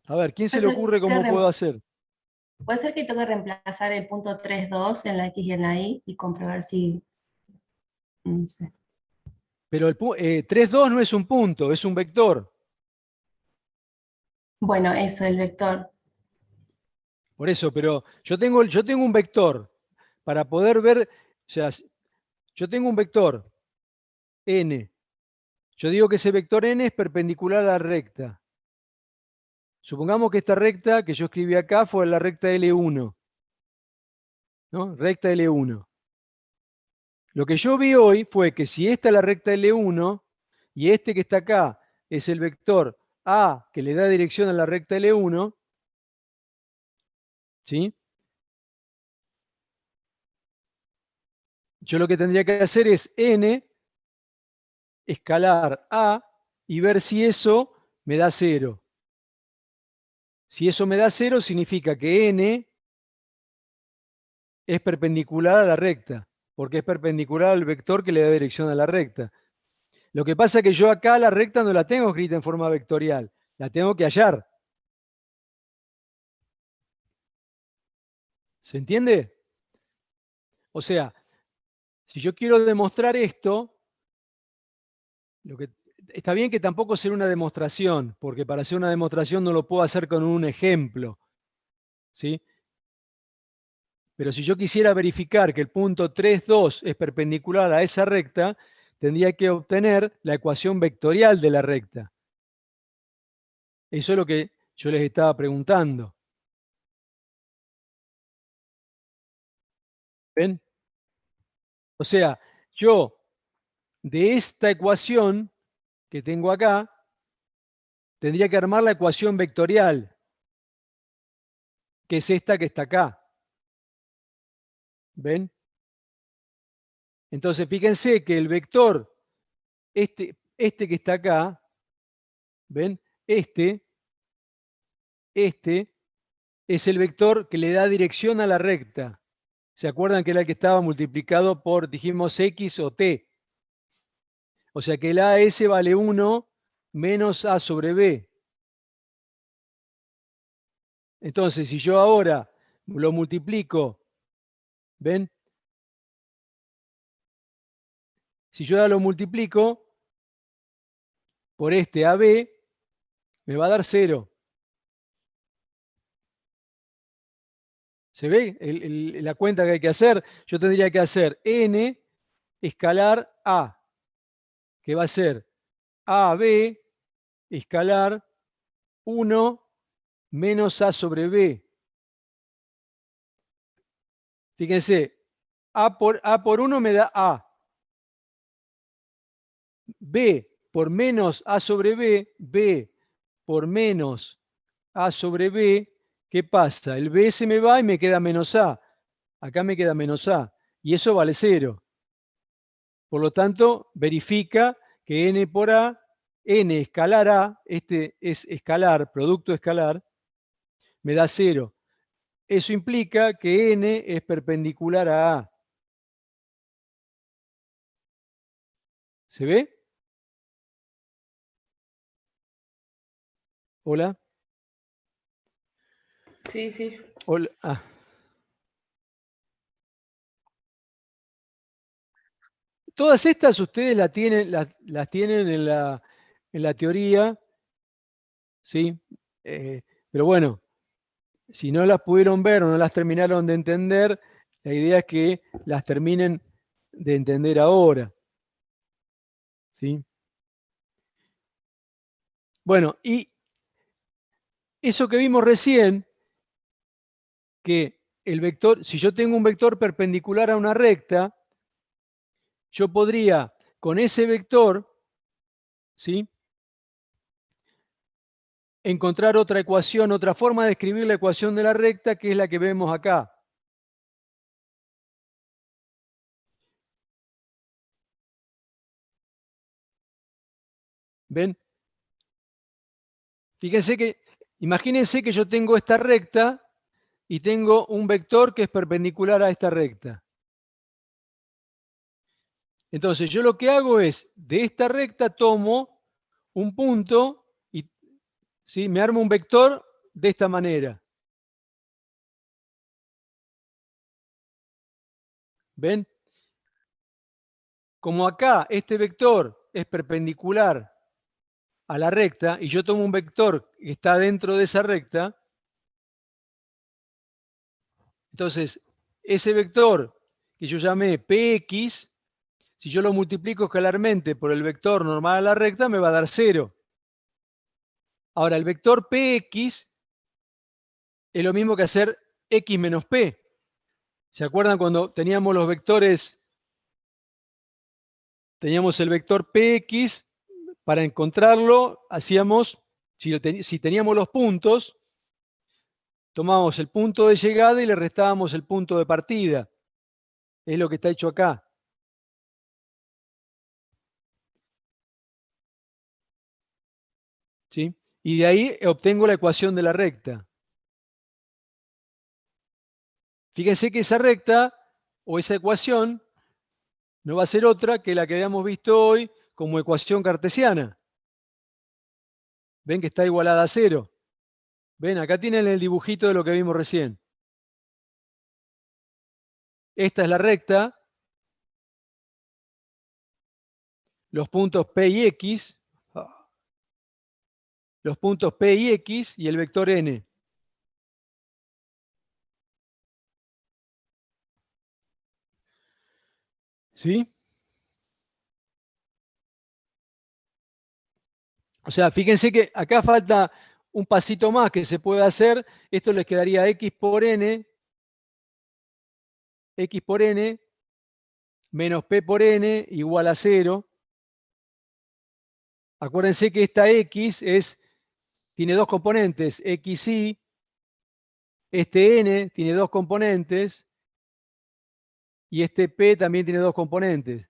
A ver, ¿quién se le ocurre cómo puedo hacer? Puede ser que toque reemplazar el punto 3,2 en la X y en la Y y comprobar si, no sé. Pero el 3,2 no es un punto, es un vector. Bueno, eso, el vector. Por eso, pero yo tengo un vector para poder ver, o sea, yo tengo un vector n. Yo digo que ese vector n es perpendicular a la recta. Supongamos que esta recta que yo escribí acá fue la recta L1, ¿no? Recta L1. Lo que yo vi hoy fue que si esta es la recta L1 y este que está acá es el vector A que le da dirección a la recta L1, ¿sí? Yo lo que tendría que hacer es n escalar A y ver si eso me da 0. Si eso me da 0, significa que n es perpendicular a la recta, porque es perpendicular al vector que le da dirección a la recta. Lo que pasa es que yo acá la recta no la tengo escrita en forma vectorial, la tengo que hallar. ¿Se entiende? O sea, si yo quiero demostrar esto, está bien que tampoco será una demostración, porque para hacer una demostración no lo puedo hacer con un ejemplo, ¿sí? Pero si yo quisiera verificar que el punto 3,2 es perpendicular a esa recta, tendría que obtener la ecuación vectorial de la recta. Eso es lo que yo les estaba preguntando. ¿Ven? O sea, yo de esta ecuación que tengo acá, tendría que armar la ecuación vectorial, que es esta que está acá. ¿Ven? Entonces, fíjense que el vector, este que está acá, ¿ven? Este es el vector que le da dirección a la recta. ¿Se acuerdan que era el que estaba multiplicado por, dijimos, X o T? O sea que el AS vale 1 menos A sobre B. Entonces, si yo ahora lo multiplico, ¿ven? Si yo ahora lo multiplico por este AB, me va a dar 0. ¿Se ve la cuenta que hay que hacer? Yo tendría que hacer n escalar A, que va a ser AB escalar 1 menos A sobre B. Fíjense, A por 1 me da A. B por menos A sobre B, B por menos A sobre B, ¿qué pasa? El B se me va y me queda menos A. Acá me queda menos A. Y eso vale 0. Por lo tanto, verifica que n por A, n escalar A, este es escalar, producto escalar, me da 0. Eso implica que n es perpendicular a A. ¿Se ve? ¿Hola? Sí, sí. Hola. Ah. Todas estas ustedes las tienen en la teoría, ¿sí? Pero bueno, si no las pudieron ver o no las terminaron de entender, la idea es que las terminen de entender ahora, ¿sí? Bueno, y eso que vimos recién, que el vector, si yo tengo un vector perpendicular a una recta, yo podría, con ese vector, ¿sí?, encontrar otra ecuación, otra forma de escribir la ecuación de la recta, que es la que vemos acá. ¿Ven? Fíjense que Imagínense que yo tengo esta recta y tengo un vector que es perpendicular a esta recta. Entonces yo lo que hago es, de esta recta tomo un punto y ¿sí? Me armo un vector de esta manera. ¿Ven? Como acá este vector es perpendicular a la recta y yo tomo un vector que está dentro de esa recta, entonces ese vector que yo llamé Px, si yo lo multiplico escalarmente por el vector normal a la recta, me va a dar 0. Ahora, el vector Px es lo mismo que hacer x menos p. ¿Se acuerdan cuando teníamos los vectores? Teníamos el vector Px, para encontrarlo, hacíamos, si teníamos los puntos, tomábamos el punto de llegada y le restábamos el punto de partida. Es lo que está hecho acá. ¿Sí? Y de ahí obtengo la ecuación de la recta. Fíjense que esa recta o esa ecuación no va a ser otra que la que habíamos visto hoy como ecuación cartesiana. ¿Ven que está igualada a 0? ¿Ven? Acá tienen el dibujito de lo que vimos recién. Esta es la recta. Los puntos P y X. Los puntos P y X y el vector N. ¿Sí? O sea, fíjense que acá falta un pasito más que se puede hacer. Esto les quedaría X por N menos P por N igual a 0. Acuérdense que esta X tiene dos componentes, XY. Este N tiene dos componentes y este P también tiene dos componentes.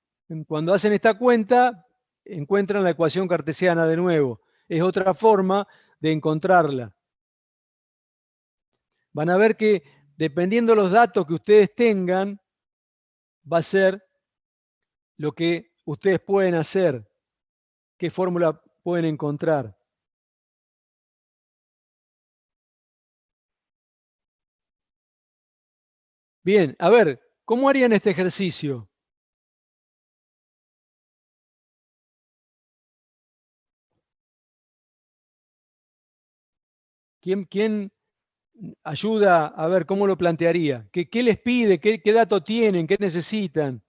Cuando hacen esta cuenta, encuentran la ecuación cartesiana de nuevo. Es otra forma de encontrarla. Van a ver que dependiendo de los datos que ustedes tengan, va a ser lo que ustedes pueden hacer, qué fórmula pueden encontrar. Bien, a ver, ¿cómo harían este ejercicio? ¿Quién ayuda a ver cómo lo plantearía? ¿Qué les pide? ¿Qué datos tienen? ¿Qué necesitan?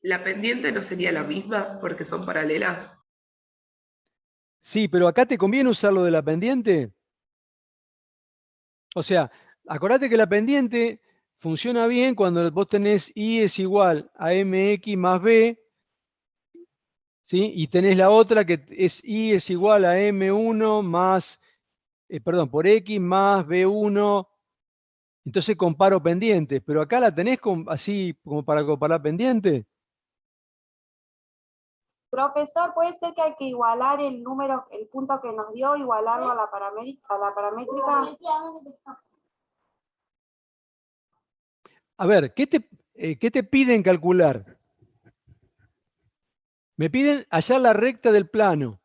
La pendiente no sería la misma porque son paralelas. Sí, pero acá te conviene usar lo de la pendiente. O sea, acordate que la pendiente funciona bien cuando vos tenés y es igual a mx más b, ¿sí? Y tenés la otra que es y es igual a m1 más, perdón, por x más b1. Entonces comparo pendientes, pero acá la tenés así como para comparar pendiente. Profesor, ¿puede ser que hay que igualar el número, el punto que nos dio, igualarlo a la paramétrica? A ver, ¿qué te piden calcular? Me piden hallar la recta del plano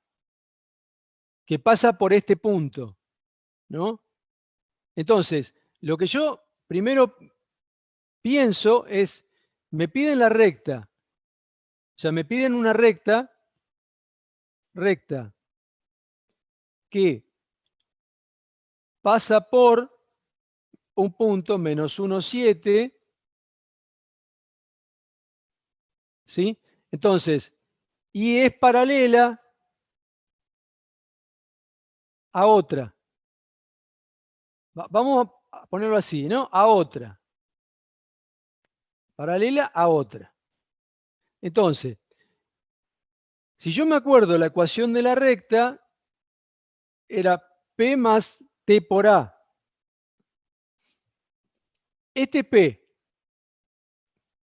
que pasa por este punto, ¿no? Entonces, lo que yo primero pienso es, me piden la recta, o sea, me piden una recta que pasa por un punto menos 1, 7, ¿sí? Entonces, y es paralela a otra. Vamos a ponerlo así, ¿no? A otra. Paralela a otra. Entonces, si yo me acuerdo la ecuación de la recta, era P más T por A. Este P,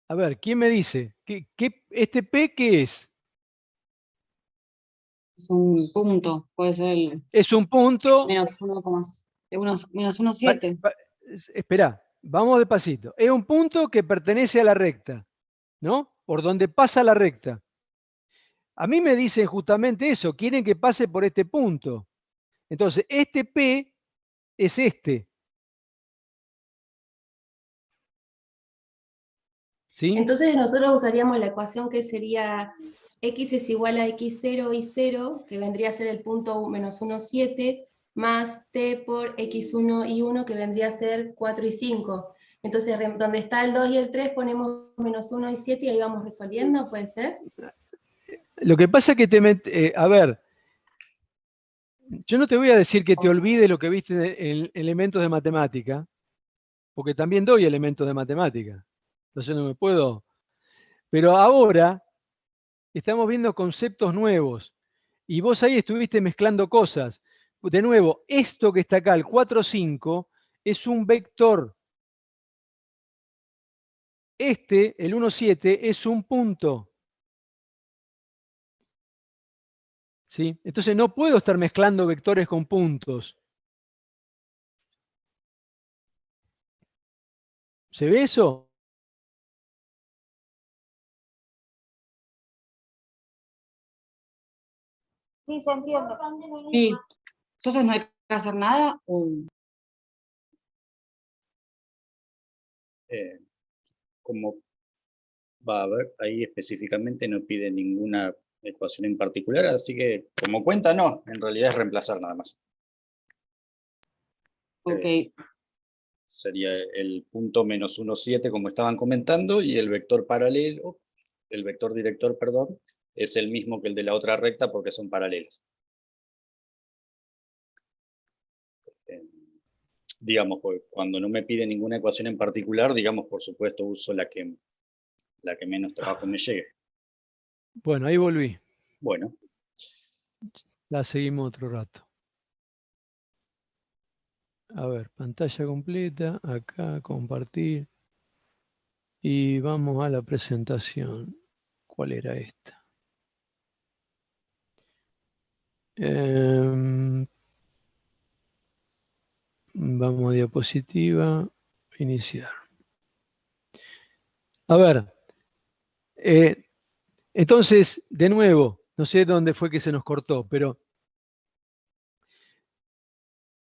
a ver, ¿quién me dice? ¿Este P qué es? Es un punto, puede ser el Es un punto. menos 1,7. Esperá, vamos despacito. Es un punto que pertenece a la recta, ¿no? Por donde pasa la recta. A mí me dicen justamente eso, quieren que pase por este punto. Entonces, este P es este. ¿Sí? Entonces nosotros usaríamos la ecuación que sería x es igual a x0 y 0, que vendría a ser el punto menos 1, 7, más t por x1 y 1, que vendría a ser 4 y 5. Entonces, donde está el 2 y el 3, ponemos menos 1 y 7 y ahí vamos resolviendo, ¿puede ser? Lo que pasa es que a ver, yo no te voy a decir que te olvides lo que viste en elementos de matemática, porque también doy elementos de matemática. Entonces no me puedo. Pero ahora estamos viendo conceptos nuevos. Y vos ahí estuviste mezclando cosas. De nuevo, esto que está acá, el 4, 5, es un vector. Este, el 1, 7, es un punto. ¿Sí? Entonces no puedo estar mezclando vectores con puntos. ¿Se ve eso? Sí, se entiende. Sí. Entonces no hay que hacer nada. Como va a ver, ahí específicamente no pide ninguna ecuación en particular, así que como cuenta no, en realidad es reemplazar nada más. Ok. Sería el punto menos 1, 7 como estaban comentando, y el vector paralelo, el vector director, perdón, es el mismo que el de la otra recta porque son paralelos. Digamos, pues, cuando no me pide ninguna ecuación en particular, digamos, por supuesto, uso la que menos trabajo me llegue. Bueno, ahí volví. Bueno. La seguimos otro rato. A ver, pantalla completa, acá, compartir. Y vamos a la presentación. ¿Cuál era esta? Vamos a diapositiva, iniciar. A ver, entonces, de nuevo, no sé dónde fue que se nos cortó, pero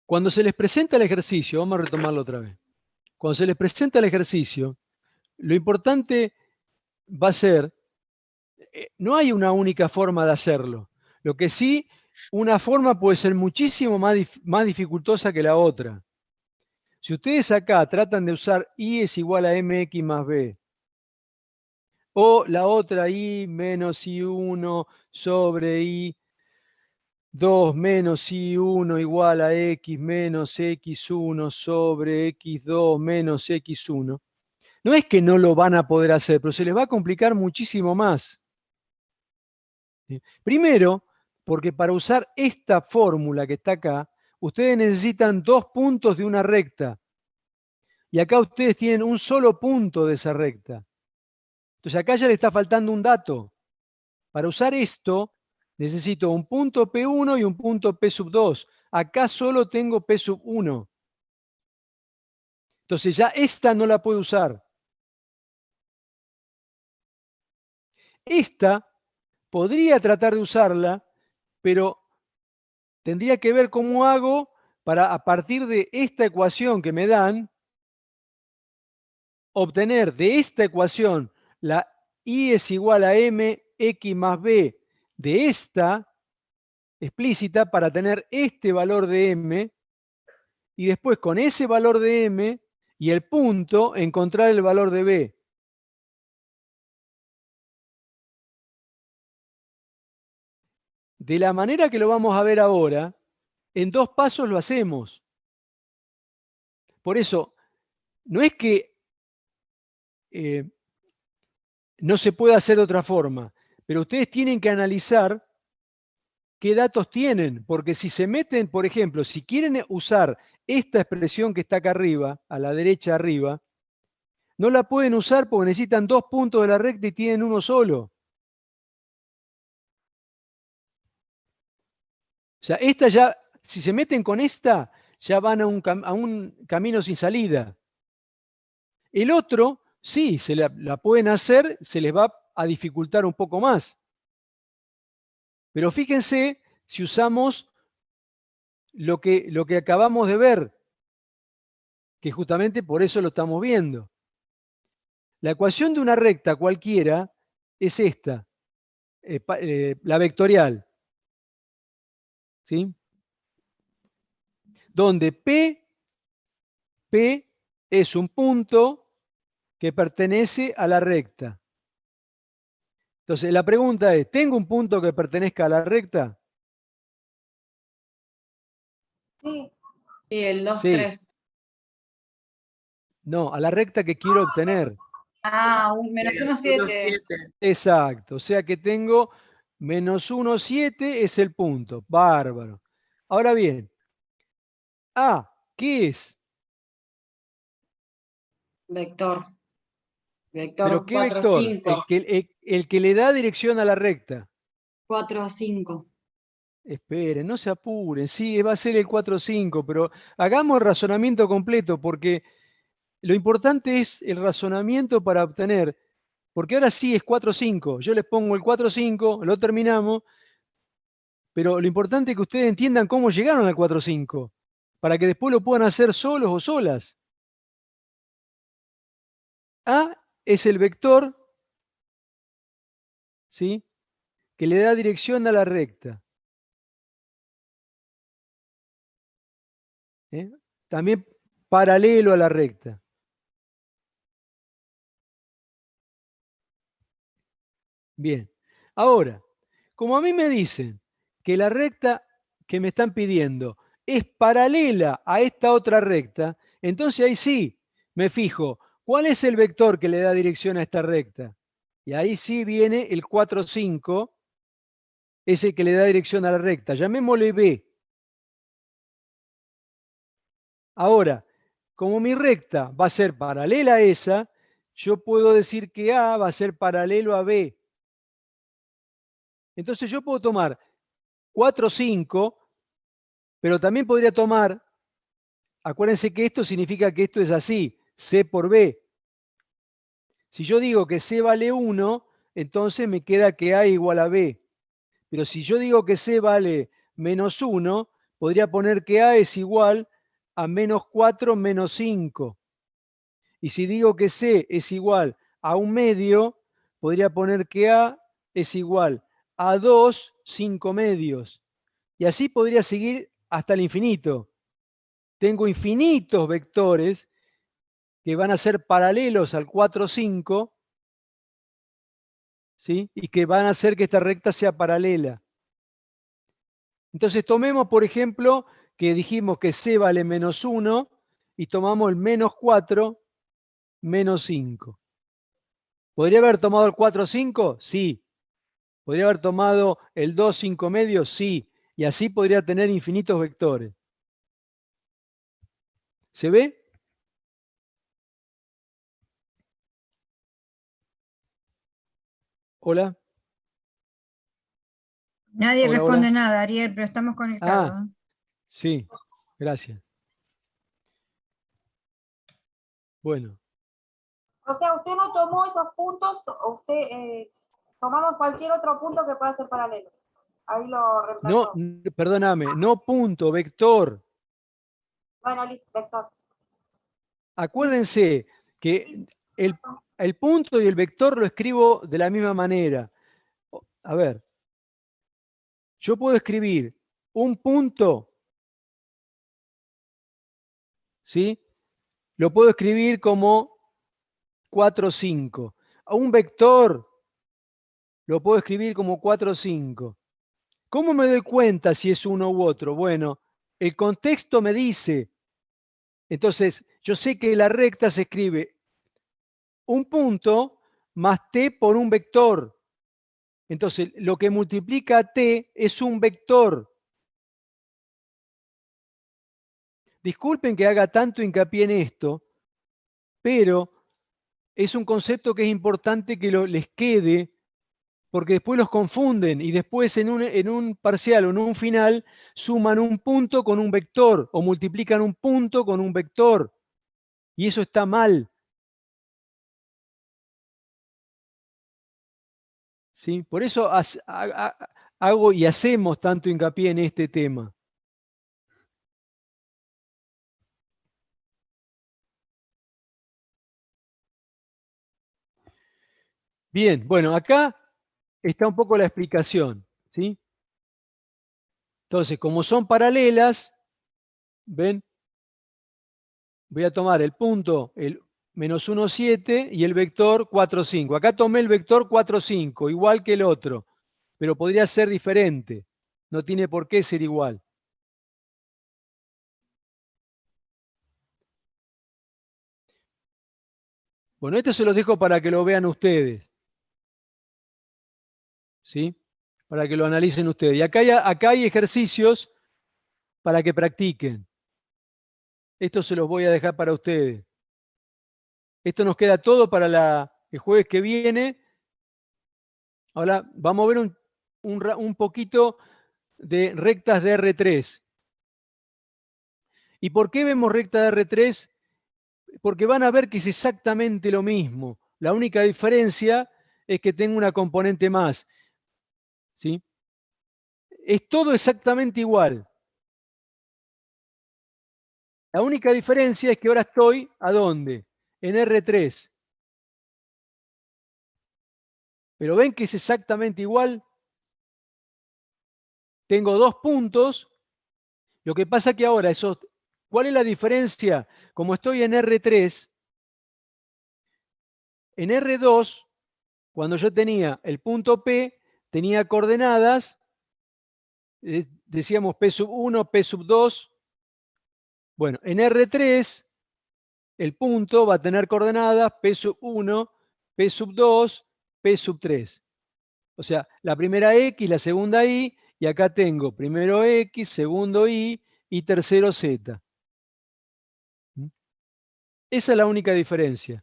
cuando se les presenta el ejercicio, vamos a retomarlo otra vez. Cuando se les presenta el ejercicio, lo importante va a ser, no hay una única forma de hacerlo. Lo que sí, una forma puede ser muchísimo más dificultosa que la otra. Si ustedes acá tratan de usar I es igual a mx más b, o la otra I menos I1 sobre I2 menos I1 igual a X menos X1 sobre X2 menos X1, no es que no lo van a poder hacer, pero se les va a complicar muchísimo más. ¿Sí? Primero, porque para usar esta fórmula que está acá, ustedes necesitan 2 puntos de una recta. Y acá ustedes tienen un solo punto de esa recta. Entonces acá ya le está faltando un dato. Para usar esto, necesito un punto P1 y un punto P sub 2. Acá solo tengo P sub 1. Entonces ya esta no la puedo usar. Esta podría tratar de usarla, pero tendría que ver cómo hago para, a partir de esta ecuación que me dan, obtener de esta ecuación la I es igual a mx más b de esta explícita para tener este valor de m, y después con ese valor de m y el punto encontrar el valor de b. De la manera que lo vamos a ver ahora, en 2 pasos lo hacemos. Por eso, no es que no se pueda hacer de otra forma, pero ustedes tienen que analizar qué datos tienen, porque si se meten, por ejemplo, si quieren usar esta expresión que está acá arriba, a la derecha arriba, no la pueden usar porque necesitan 2 puntos de la recta y tienen uno solo. sea, esta ya, si se meten con esta, ya van a un camino sin salida. El otro, sí, la pueden hacer, se les va a dificultar un poco más. Pero fíjense si usamos lo que acabamos de ver, que justamente por eso lo estamos viendo. La ecuación de una recta cualquiera es esta, la vectorial, ¿sí? Donde P es un punto que pertenece a la recta. Entonces, la pregunta es, ¿tengo un punto que pertenezca a la recta? Sí, Sí, el 2, Sí. 3. No, a la recta que quiero obtener. Ah, un menos 1, 7. Exacto, o sea que tengo menos 1, 7 es el punto. Bárbaro. Ahora bien, A, ¿qué es? Vector. ¿Pero Vector qué 4, vector? 5. El que le da dirección a la recta. 4, 5. Esperen, no se apuren. Sí, va a ser el 4, 5, pero hagamos el razonamiento completo porque lo importante es el razonamiento para obtener. Porque ahora sí es 4, 5. Yo les pongo el 4, 5, lo terminamos, pero lo importante es que ustedes entiendan cómo llegaron al 4, 5, para que después lo puedan hacer solos o solas. A es el vector, ¿sí?, que le da dirección a la recta. ¿Eh? También paralelo a la recta. Bien. Ahora, como a mí me dicen que la recta que me están pidiendo es paralela a esta otra recta, entonces ahí sí me fijo, ¿cuál es el vector que le da dirección a esta recta? Y ahí sí viene el 4, 5, ese que le da dirección a la recta. Llamémosle B. Ahora, como mi recta va a ser paralela a esa, yo puedo decir que A va a ser paralelo a B. Entonces yo puedo tomar 4, 5, pero también podría tomar, acuérdense que esto significa que esto es así, C por B. Si yo digo que C vale 1, entonces me queda que A igual a B. Pero si yo digo que C vale menos 1, podría poner que A es igual a menos 4 menos 5. Y si digo que C es igual a 1/2, podría poner que A es igual a 2 5/2. Y así podría seguir hasta el infinito. Tengo infinitos vectores que van a ser paralelos al 4, 5, ¿sí?, y que van a hacer que esta recta sea paralela. Entonces tomemos, por ejemplo, que dijimos que C vale menos 1 y tomamos el menos 4 menos 5. ¿Podría haber tomado el 4, 5? Sí. ¿Podría haber tomado el 2, 5/2? Sí. Y así podría tener infinitos vectores. ¿Se ve? Hola. Nadie Hola, responde hola. nada, Ariel, pero estamos conectados. Ah, sí. Gracias. Bueno. o sea, usted no tomó esos puntos, usted tomamos cualquier otro punto que pueda ser paralelo. Ahí lo No, reemplazó. perdóname, no punto, vector. Bueno, listo, vector. Acuérdense que el punto y el vector lo escribo de la misma manera. A ver, yo puedo escribir un punto, ¿sí? Lo puedo escribir como 4, 5. A un vector lo puedo escribir como 4, 5. ¿Cómo me doy cuenta si es uno u otro? Bueno, el contexto me dice. Entonces, yo sé que la recta se escribe un punto más t por un vector. Entonces, lo que multiplica a t es un vector. Disculpen que haga tanto hincapié en esto, pero es un concepto que es importante que les quede, porque después los confunden y después en un parcial o en un final suman un punto con un vector o multiplican un punto con un vector. Y eso está mal. ¿Sí? Por eso hago y hacemos tanto hincapié en este tema. Bien, bueno, acá está un poco la explicación, ¿sí? Entonces, como son paralelas, ¿ven? Voy a tomar el punto, el menos 1, 7 y el vector 4, 5. Acá tomé el vector 4, 5, igual que el otro, pero podría ser diferente. No tiene por qué ser igual. Bueno, esto se los dejo para que lo vean ustedes. ¿Sí? Para que lo analicen ustedes. Y acá hay ejercicios para que practiquen. Esto se los voy a dejar para ustedes. Esto nos queda todo para el jueves que viene. Ahora vamos a ver un poquito de rectas de R3. ¿Y por qué vemos recta de R3? Porque van a ver que es exactamente lo mismo. La única diferencia es que tengo una componente más. ¿Sí? Es todo exactamente igual. La única diferencia es que ahora estoy, ¿a dónde? En R3. Pero ven que es exactamente igual. Tengo 2 puntos. Lo que pasa que ahora, ¿cuál es la diferencia? Como estoy en R3, en R2, cuando yo tenía el punto P, tenía coordenadas, decíamos P sub 1, P sub 2. Bueno, en R3, el punto va a tener coordenadas P sub 1, P sub 2, P sub 3. O sea, la primera X, la segunda Y, y acá tengo primero X, segundo Y y tercero Z. Esa es la única diferencia.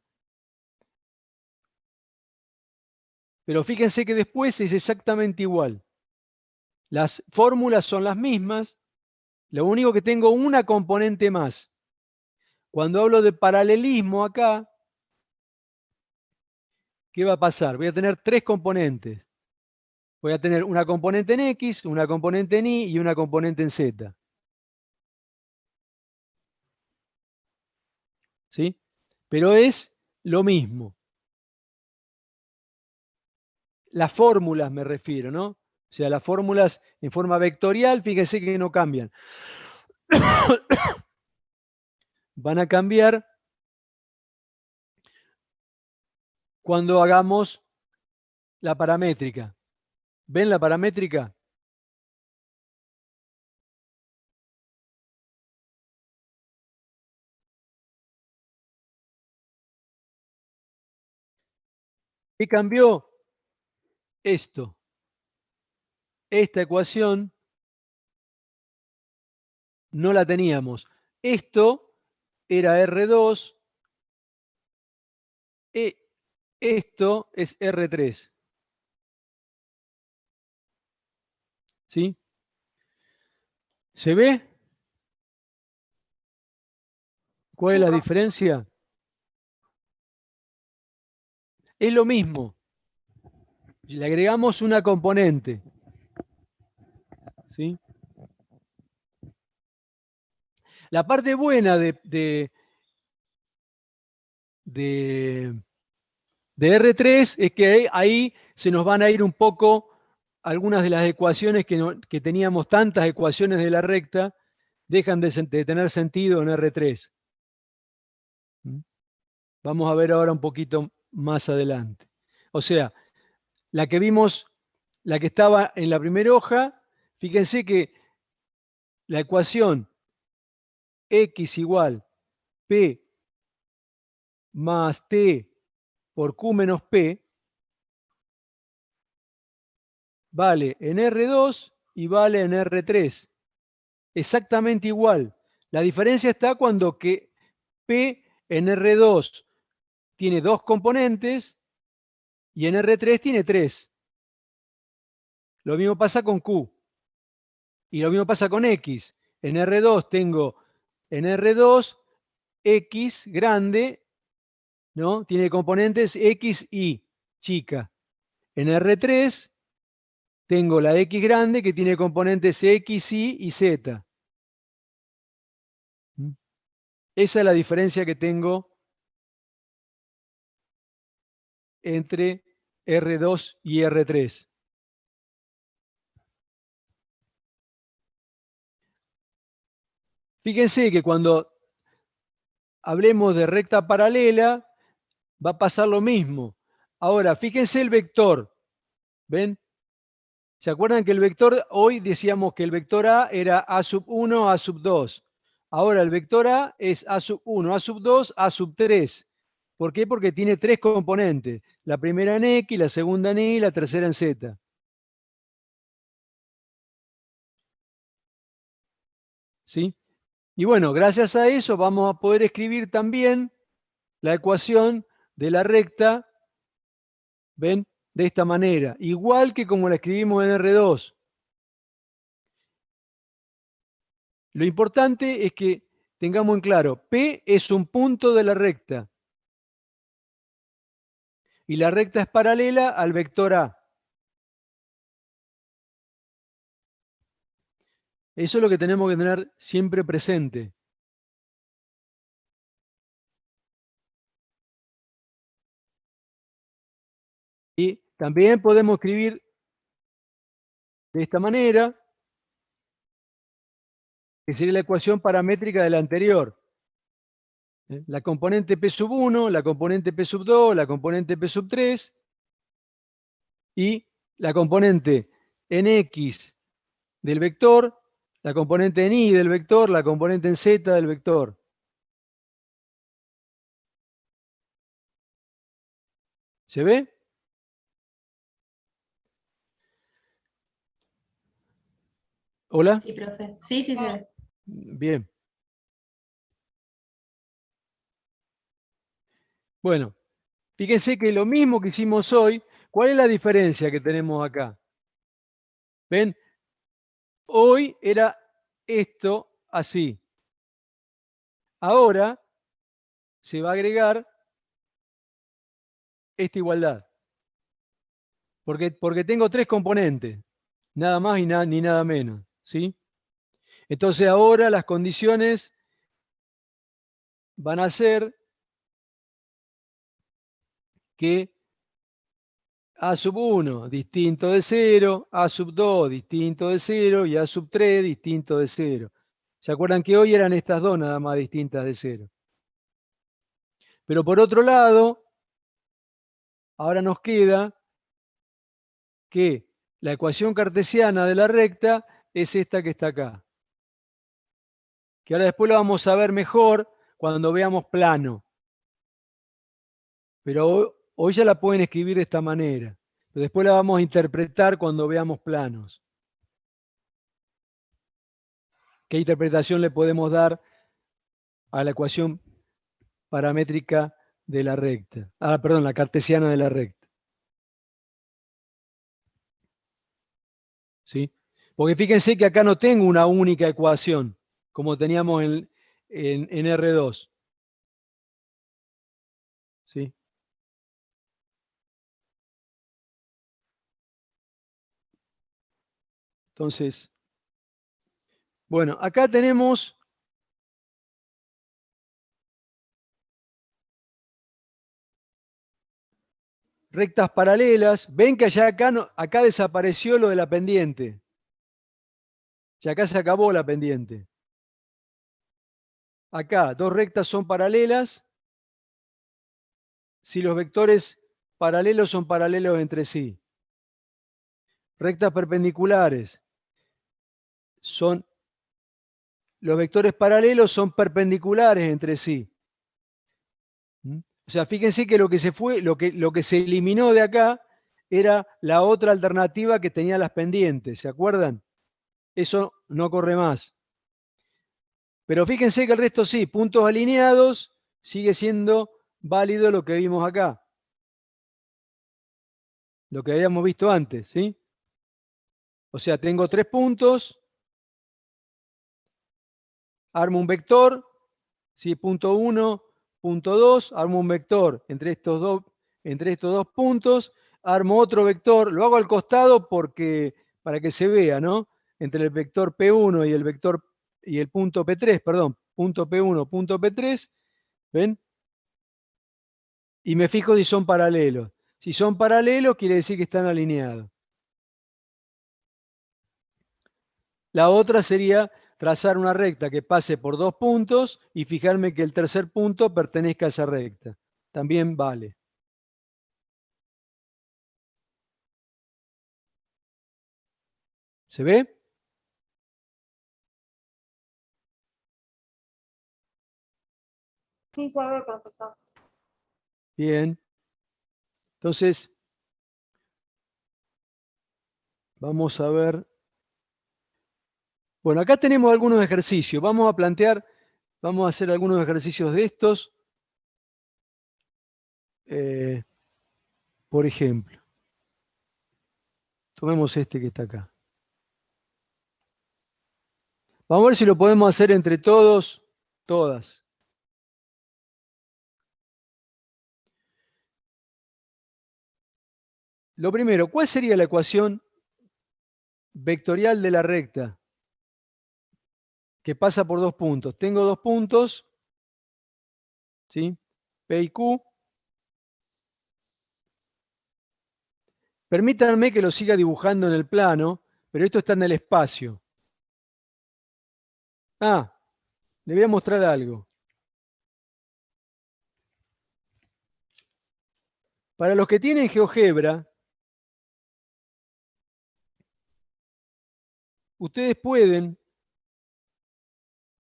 Pero fíjense que después es exactamente igual. Las fórmulas son las mismas, lo único que tengo una componente más. Cuando hablo de paralelismo acá, ¿qué va a pasar? Voy a tener 3 componentes. Voy a tener una componente en X, una componente en Y y una componente en Z. ¿Sí? Pero es lo mismo. Las fórmulas me refiero, ¿no? O sea, las fórmulas en forma vectorial, fíjense que no cambian. Van a cambiar cuando hagamos la paramétrica. ¿Ven la paramétrica? ¿Qué cambió? Esto. Esta ecuación no la teníamos. Esto era R2. Esto es R3. ¿Sí? ¿Se ve? ¿Cuál es la diferencia? Es lo mismo. Le agregamos una componente. ¿Sí? La parte buena de R3 es que ahí se nos van a ir un poco algunas de las ecuaciones que teníamos, tantas ecuaciones de la recta, dejan de tener sentido en R3. Vamos a ver ahora un poquito más adelante. O sea, la que vimos, la que estaba en la primera hoja, fíjense que la ecuación X igual P más T por Q menos P vale en R2 y vale en R3. Exactamente igual. La diferencia está cuando que P en R2 tiene 2 componentes y en R3 tiene 3. Lo mismo pasa con Q. Y lo mismo pasa con X. En R2 tengo, en R2, X grande, ¿no? Tiene componentes X, Y, chica. En R3 tengo la X grande que tiene componentes X, Y y Z. Esa es la diferencia que tengo entre R2 y R3. Fíjense que cuando hablemos de recta paralela, va a pasar lo mismo. Ahora, fíjense el vector. ¿Ven? ¿Se acuerdan que el vector, hoy decíamos que el vector A era A sub 1, A sub 2? Ahora el vector A es A sub 1, A sub 2, A sub 3. ¿Por qué? Porque tiene tres componentes. La primera en X, la segunda en Y y la tercera en Z. ¿Sí? Y bueno, gracias a eso vamos a poder escribir también la ecuación de la recta, ¿ven? De esta manera, igual que como la escribimos en R2. Lo importante es que tengamos en claro, P es un punto de la recta. Y la recta es paralela al vector A. Eso es lo que tenemos que tener siempre presente. Y también podemos escribir de esta manera, que sería la ecuación paramétrica de la anterior. La componente P sub 1, la componente P sub 2, la componente P sub 3 y la componente en X del vector, la componente en Y del vector, la componente en Z del vector. ¿Se ve? ¿Hola? Sí, profe. Sí, sí, sí. Bien. Bueno, fíjense que lo mismo que hicimos hoy, ¿cuál es la diferencia que tenemos acá? ¿Ven? Hoy era esto así. Ahora se va a agregar esta igualdad. Porque tengo tres componentes, nada más y ni nada menos. ¿Sí? Entonces ahora las condiciones van a ser que A sub 1 distinto de 0, A sub 2 distinto de 0 y A sub 3 distinto de 0. ¿Se acuerdan que hoy eran estas dos nada más distintas de 0? Pero por otro lado, ahora nos queda que la ecuación cartesiana de la recta es esta que está acá. Que ahora después la vamos a ver mejor cuando veamos plano. Pero hoy ya la pueden escribir de esta manera. Pero después la vamos a interpretar cuando veamos planos. ¿Qué interpretación le podemos dar a la ecuación paramétrica de la recta? Perdón, la cartesiana de la recta. ¿Sí? Porque fíjense que acá no tengo una única ecuación, como teníamos en R2. ¿Sí? Entonces, bueno, acá tenemos rectas paralelas. Ven que ya acá desapareció lo de la pendiente. Ya acá se acabó la pendiente. Acá, dos rectas son paralelas si los vectores paralelos son paralelos entre sí. Rectas perpendiculares son, los vectores paralelos son perpendiculares entre sí. O sea, fíjense que lo que se fue, lo que se eliminó de acá era la otra alternativa que tenía las pendientes, ¿se acuerdan? Eso no corre más. Pero fíjense que el resto sí, puntos alineados, sigue siendo válido lo que vimos acá. Lo que habíamos visto antes, ¿sí? O sea, tengo 3 puntos, armo un vector, ¿sí? Punto 1, punto 2, armo un vector entre estos dos puntos, armo otro vector, lo hago al costado para que se vea, ¿no? Entre el vector P1 y el punto P3, perdón, punto P1, punto P3, ¿ven? Y me fijo si son paralelos. Si son paralelos, quiere decir que están alineados. La otra sería trazar una recta que pase por 2 puntos y fijarme que el tercer punto pertenezca a esa recta. También vale. ¿Se ve? Sí, se ve, profesor. Bien. Entonces, vamos a ver. Bueno, acá tenemos algunos ejercicios. Vamos a hacer algunos ejercicios de estos. Por ejemplo, tomemos este que está acá. Vamos a ver si lo podemos hacer entre todos, todas. Lo primero, ¿cuál sería la ecuación vectorial de la recta que pasa por 2 puntos? Tengo 2 puntos, ¿sí? P y Q. Permítanme que lo siga dibujando en el plano, pero esto está en el espacio. Ah, le voy a mostrar algo. Para los que tienen GeoGebra, ustedes pueden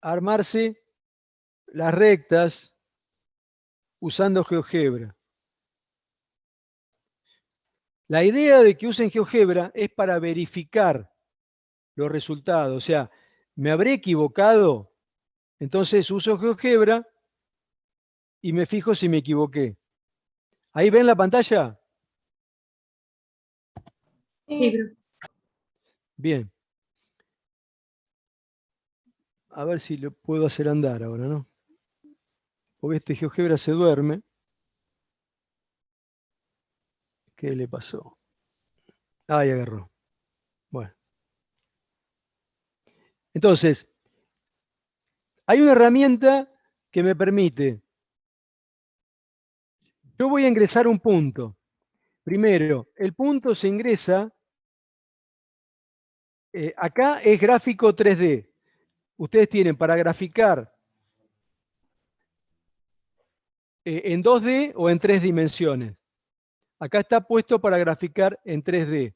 armarse las rectas usando GeoGebra. La idea de que usen GeoGebra es para verificar los resultados. O sea, ¿me habré equivocado? Entonces uso GeoGebra y me fijo si me equivoqué. ¿Ahí ven la pantalla? Sí. Bien. A ver si lo puedo hacer andar ahora, ¿no? Porque este GeoGebra se duerme. ¿Qué le pasó? Ahí agarró. Bueno. Entonces, hay una herramienta que me permite. Yo voy a ingresar un punto. Primero, el punto se ingresa. Acá es gráfico 3D. Ustedes tienen para graficar en 2D o en 3 dimensiones. Acá está puesto para graficar en 3D,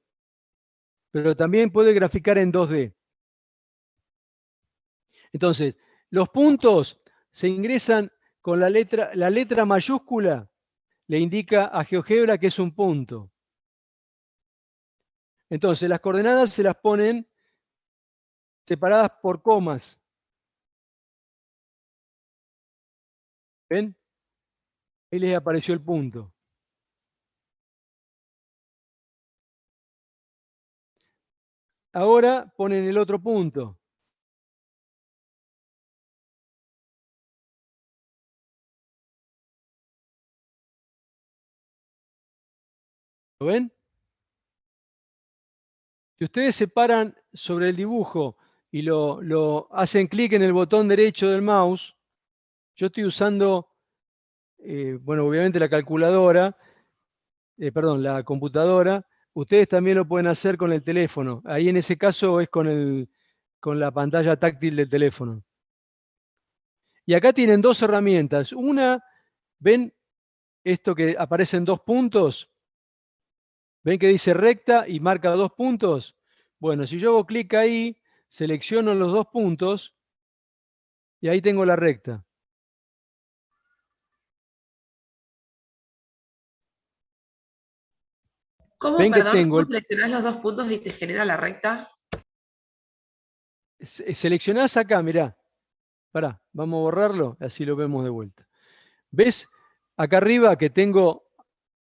pero también puede graficar en 2D. Entonces, los puntos se ingresan con la letra mayúscula, le indica a GeoGebra que es un punto. Entonces, las coordenadas se las ponen separadas por comas. ¿Ven? Ahí les apareció el punto. Ahora ponen el otro punto. ¿Lo ven? Si ustedes se paran sobre el dibujo y lo hacen clic en el botón derecho del mouse, yo estoy usando, bueno, obviamente la calculadora, perdón, la computadora. Ustedes también lo pueden hacer con el teléfono. Ahí en ese caso es con la pantalla táctil del teléfono. Y acá tienen 2 herramientas. Una, ¿ven esto que aparecen 2 puntos? ¿Ven que dice recta y marca 2 puntos? Bueno, si yo hago clic ahí, selecciono los 2 puntos y ahí tengo la recta. ¿Cómo, ¿Ven que perdón, tengo cómo seleccionás los 2 puntos y te genera la recta? seleccionás acá, mirá. Pará, vamos a borrarlo, así lo vemos de vuelta. ¿Ves acá arriba que tengo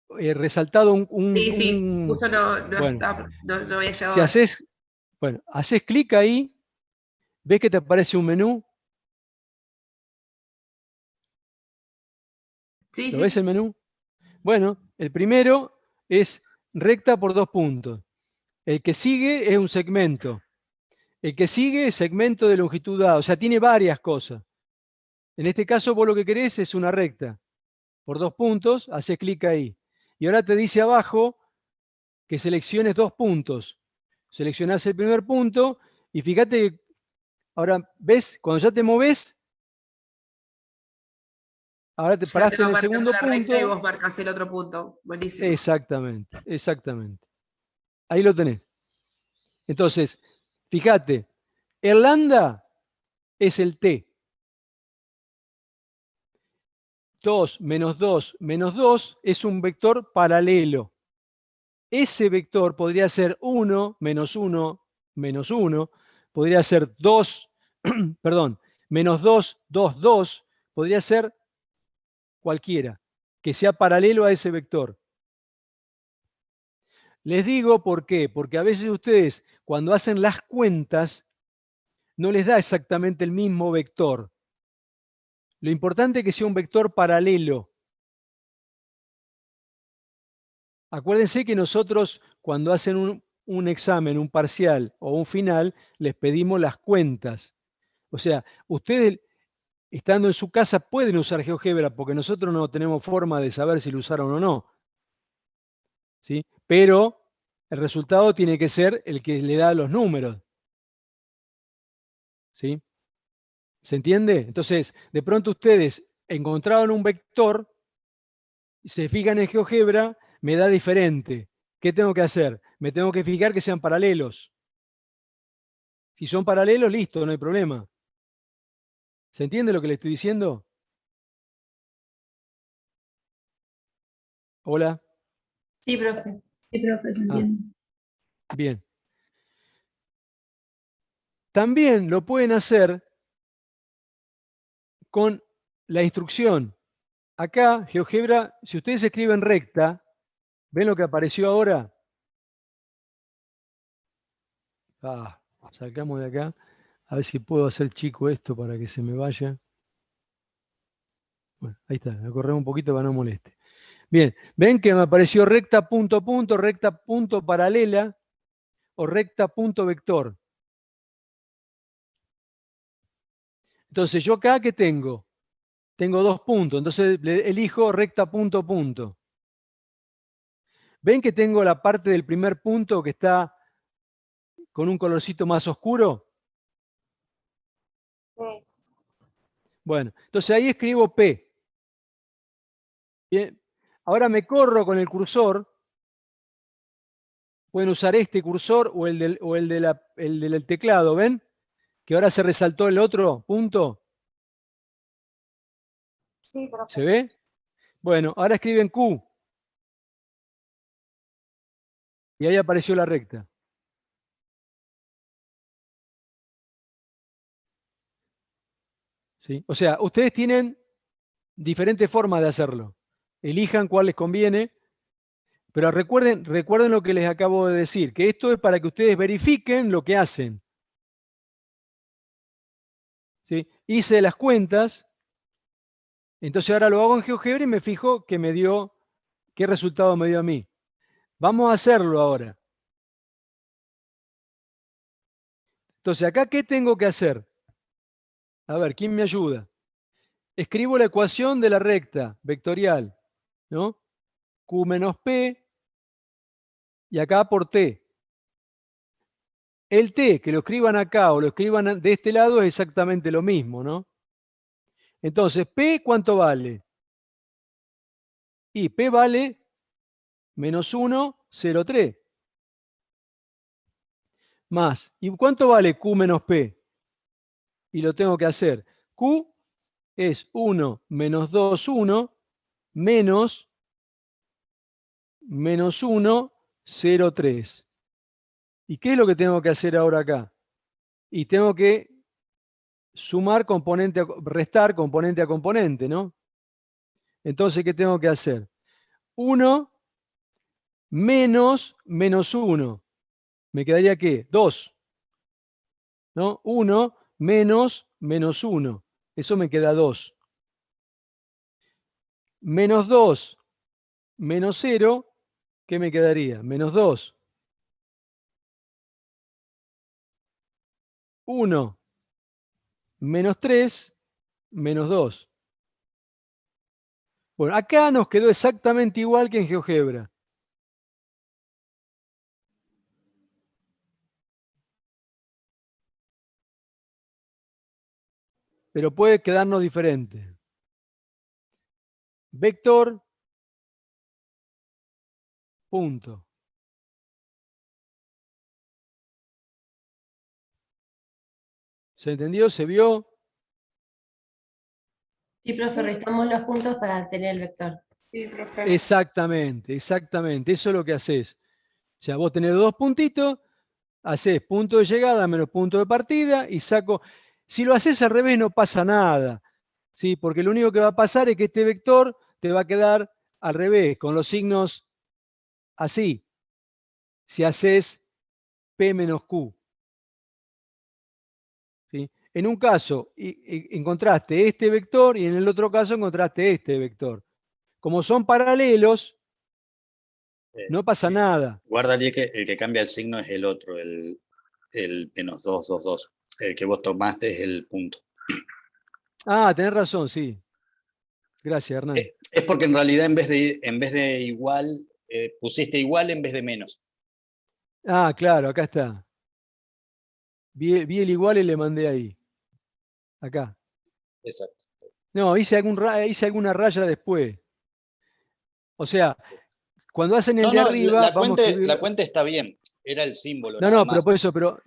resaltado Sí, sí, justo no bueno, había llegado si a ver. haces Bueno, haces clic ahí, ves que te aparece un menú. Sí, ¿Lo sí. ves el menú? Bueno, el primero es recta por 2 puntos. El que sigue es un segmento. El que sigue es segmento de longitud A, o sea, tiene varias cosas. En este caso, vos lo que querés es una recta por 2 puntos, haces clic ahí. Y ahora te dice abajo que selecciones 2 puntos. Seleccionás el primer punto y fíjate, ahora ves, cuando ya te moves, ahora te Ya te paraste va en el marcando segundo la recta y punto. vos marcás el otro punto. Buenísimo. Exactamente, exactamente. Ahí lo tenés. Entonces, fíjate, el lambda es el t. 2 menos 2 menos 2 es un vector paralelo. Ese vector podría ser 1 menos 1 menos 1, podría ser 2, perdón, menos 2, 2, 2, podría ser cualquiera, que sea paralelo a ese vector. Les digo por qué, porque a veces ustedes cuando hacen las cuentas no les da exactamente el mismo vector. Lo importante es que sea un vector paralelo. Acuérdense que nosotros cuando hacen un examen, un parcial o un final, les pedimos las cuentas. O sea, ustedes estando en su casa pueden usar GeoGebra porque nosotros no tenemos forma de saber si lo usaron o no. ¿Sí? Pero el resultado tiene que ser el que le da los números. ¿Sí? ¿Se entiende? Entonces, de pronto ustedes encontraron un vector, se fijan en GeoGebra, me da diferente. ¿Qué tengo que hacer? Me tengo que fijar que sean paralelos. Si son paralelos, listo, no hay problema. ¿Se entiende lo que le estoy diciendo? Hola. Sí, profe. Sí, profe, se Ah, entiende. bien. También lo pueden hacer con la instrucción. Acá, GeoGebra, si ustedes escriben recta, ¿ven lo que apareció ahora? Sacamos de acá. A ver si puedo hacer chico esto para que se me vaya. Bueno, ahí está, me corremos un poquito para no moleste. Bien, ven que me apareció recta punto punto, recta punto paralela o recta punto vector. Entonces, yo acá, ¿qué tengo? Tengo 2 puntos, entonces elijo recta punto punto. ¿Ven que tengo la parte del primer punto que está con un colorcito más oscuro? Sí. Bueno, entonces ahí escribo P. Bien. Ahora me corro con el cursor. Pueden usar este cursor o el del teclado, ¿ven? Que ahora se resaltó el otro punto. Sí, profe. ¿Se ve? Bueno, ahora escriben Q. Y ahí apareció la recta. ¿Sí? O sea, ustedes tienen diferentes formas de hacerlo. Elijan cuál les conviene. Pero recuerden lo que les acabo de decir, que esto es para que ustedes verifiquen lo que hacen. ¿Sí? Hice las cuentas, entonces ahora lo hago en GeoGebra y me fijo que me dio, qué resultado me dio a mí. Vamos a hacerlo ahora. Entonces, acá, ¿qué tengo que hacer? A ver, ¿quién me ayuda? Escribo la ecuación de la recta vectorial, ¿no? Q menos P y acá por T. El T, que lo escriban acá o lo escriban de este lado, es exactamente lo mismo, ¿no? Entonces, P, ¿cuánto vale? Y P vale menos 1,03. Más. ¿Y cuánto vale Q menos P? Y lo tengo que hacer. Q es 1 menos 2, 1, menos 1,03. ¿Y qué es lo que tengo que hacer ahora acá? Y tengo que sumar componente, restar componente a componente, ¿no? Entonces, ¿qué tengo que hacer? 1 menos 1. ¿Me quedaría qué? 2. ¿no? 1 menos menos 1. Eso me queda 2. Menos 2 menos 0, ¿qué me quedaría? Menos 2. 1 menos 3 menos 2. Bueno, acá nos quedó exactamente igual que en GeoGebra. Pero puede quedarnos diferente. Vector, punto. ¿Se entendió? ¿Se vio? Sí, profe, restamos los puntos para tener el vector. Sí, profe. Exactamente, exactamente. Eso es lo que haces. O sea, vos tenés 2 puntitos, haces punto de llegada menos punto de partida y saco. Si lo haces al revés no pasa nada, ¿sí? Porque lo único que va a pasar es que este vector te va a quedar al revés, con los signos así. Si haces P menos Q. ¿Sí? En un caso encontraste este vector y en el otro caso encontraste este vector. Como son paralelos, no pasa Sí. nada. Guardaría que el que cambia el signo es el otro, el menos 2, 2, 2. El que vos tomaste es el punto. Ah, tenés razón, sí. Gracias, Hernán. Es porque en realidad en vez de igual, pusiste igual en vez de menos. Ah, claro, acá está. Vi el igual y le mandé ahí. Acá. Exacto. No, hice alguna raya después. O sea, cuando hacen el No, de no, arriba, vamos a escribir. la cuenta está bien. Era el símbolo No, nada no, más. pero por eso, pero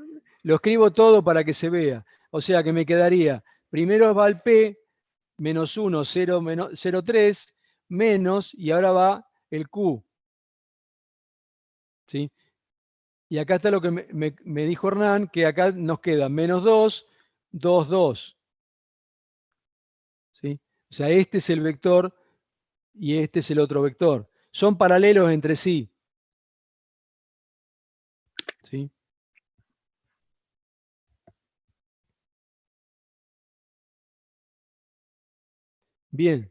lo escribo todo para que se vea. O sea que me quedaría, primero va el P, menos 1, 0, 0,3, menos, y ahora va el Q. ¿Sí? Y acá está lo que me dijo Hernán, que acá nos queda menos 2, 2, 2. ¿Sí? O sea, este es el vector y este es el otro vector. Son paralelos entre sí. ¿Sí? Bien.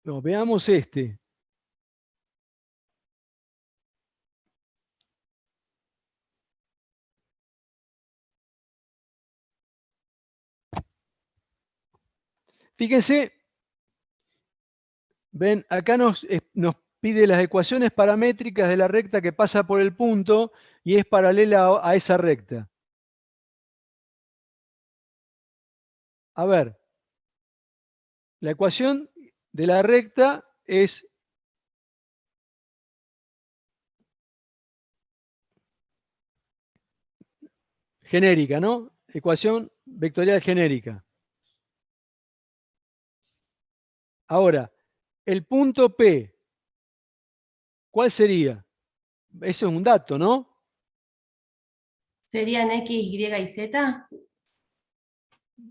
No, veamos este. Fíjense, ven, acá nos pide las ecuaciones paramétricas de la recta que pasa por el punto y es paralela a esa recta. A ver, la ecuación de la recta es genérica, ¿no? Ecuación vectorial genérica. Ahora, el punto P, ¿cuál sería? Eso es un dato, ¿no? ¿Serían X, Y y Z?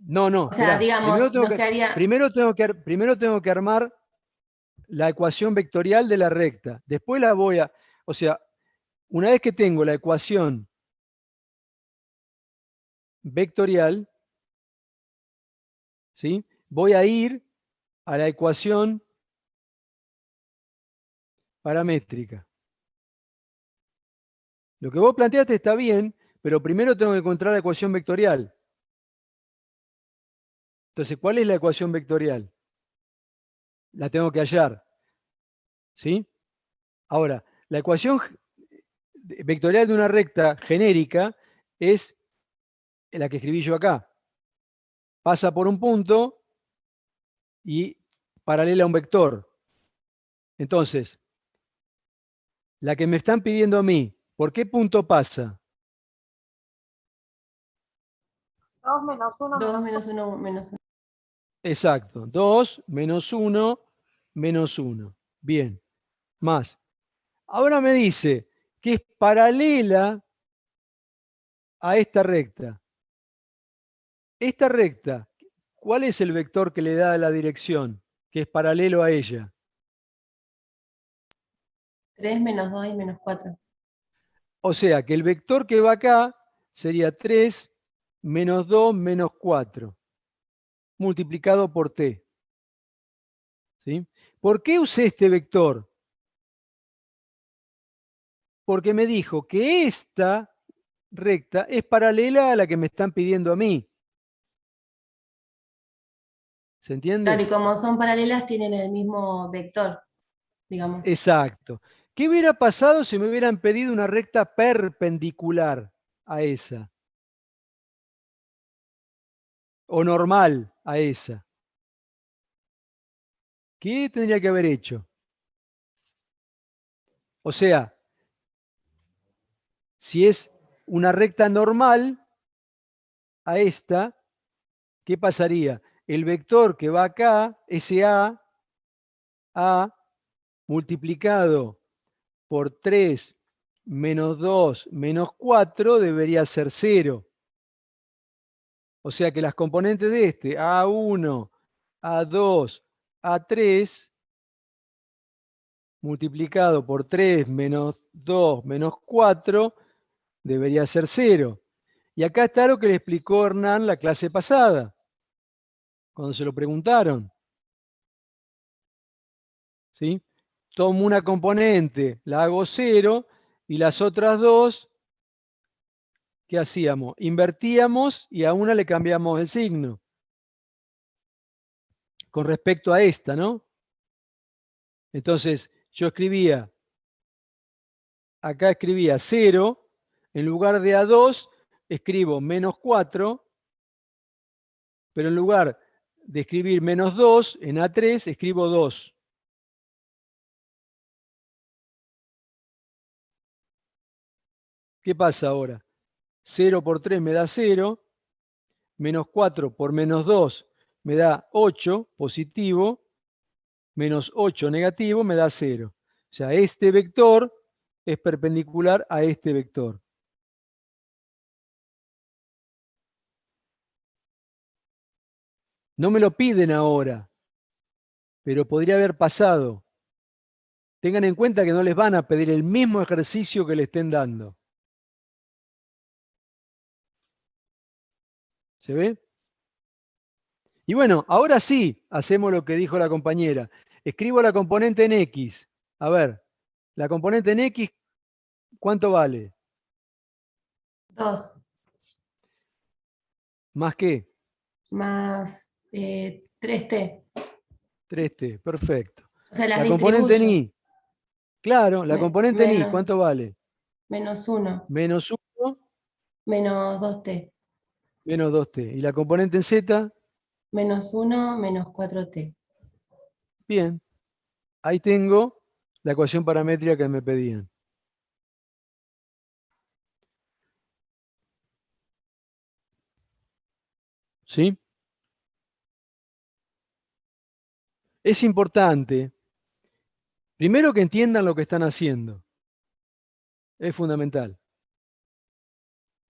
No, no, O sea, mirá, digamos, nos quedaría... primero tengo que armar la ecuación vectorial de la recta. Después la voy a, o sea, una vez que tengo la ecuación vectorial, ¿sí? Voy a ir a la ecuación paramétrica. Lo que vos planteaste está bien, pero primero tengo que encontrar la ecuación vectorial. Entonces, ¿cuál es la ecuación vectorial? La tengo que hallar. ¿Sí? Ahora, la ecuación vectorial de una recta genérica es la que escribí yo acá. Pasa por un punto y paralela a un vector. Entonces, la que me están pidiendo a mí, ¿por qué punto pasa? 2 menos 1 2 menos menos 1 menos 1. Exacto, 2 menos 1 menos 1. Bien, más. Ahora me dice que es paralela a esta recta. Esta recta, ¿cuál es el vector que le da la dirección? Que es paralelo a ella. 3 menos 2 y menos 4. O sea, que el vector que va acá sería 3 menos 2 menos 4, multiplicado por t. ¿Sí? ¿Por qué usé este vector? Porque me dijo que esta recta es paralela a la que me están pidiendo a mí. ¿Se entiende? Claro, y como son paralelas, tienen el mismo vector, digamos. Exacto. ¿Qué hubiera pasado si me hubieran pedido una recta perpendicular a esa? O normal a esa. ¿Qué tendría que haber hecho? O sea, si es una recta normal a esta, ¿qué pasaría? El vector que va acá, ese A multiplicado por 3 menos 2 menos 4 debería ser 0. O sea que las componentes de este, A1, A2, A3, multiplicado por 3 menos 2 menos 4, debería ser 0. Y acá está lo que le explicó Hernán la clase pasada, cuando se lo preguntaron. ¿Sí? Tomo una componente, la hago 0, y las otras dos, ¿qué hacíamos? Invertíamos y a una le cambiamos el signo. Con respecto a esta, ¿no? Entonces, yo escribía, acá escribía 0, en lugar de A2, escribo menos 4, pero en lugar de escribir menos 2, en A3 escribo 2. ¿Qué pasa ahora? 0 por 3 me da 0, menos 4 por menos 2 me da 8 positivo, menos 8 negativo me da 0. O sea, este vector es perpendicular a este vector. No me lo piden ahora, pero podría haber pasado. Tengan en cuenta que no les van a pedir el mismo ejercicio que le estén dando. ¿Se ve? Y bueno, ahora sí hacemos lo que dijo la compañera. Escribo la componente en X. A ver, la componente en X, ¿cuánto vale? 2 ¿Más qué? más 3t. 3t, perfecto. O sea, las La componente en distribuyo. Y. Claro, la componente en Y, Menos, ¿cuánto vale? menos 1, Menos 1, menos 2t. menos 2t. ¿Y la componente en Z? Menos 1, menos 4t. Bien. Ahí tengo la ecuación paramétrica que me pedían. ¿Sí? Es importante, primero, que entiendan lo que están haciendo. Es fundamental.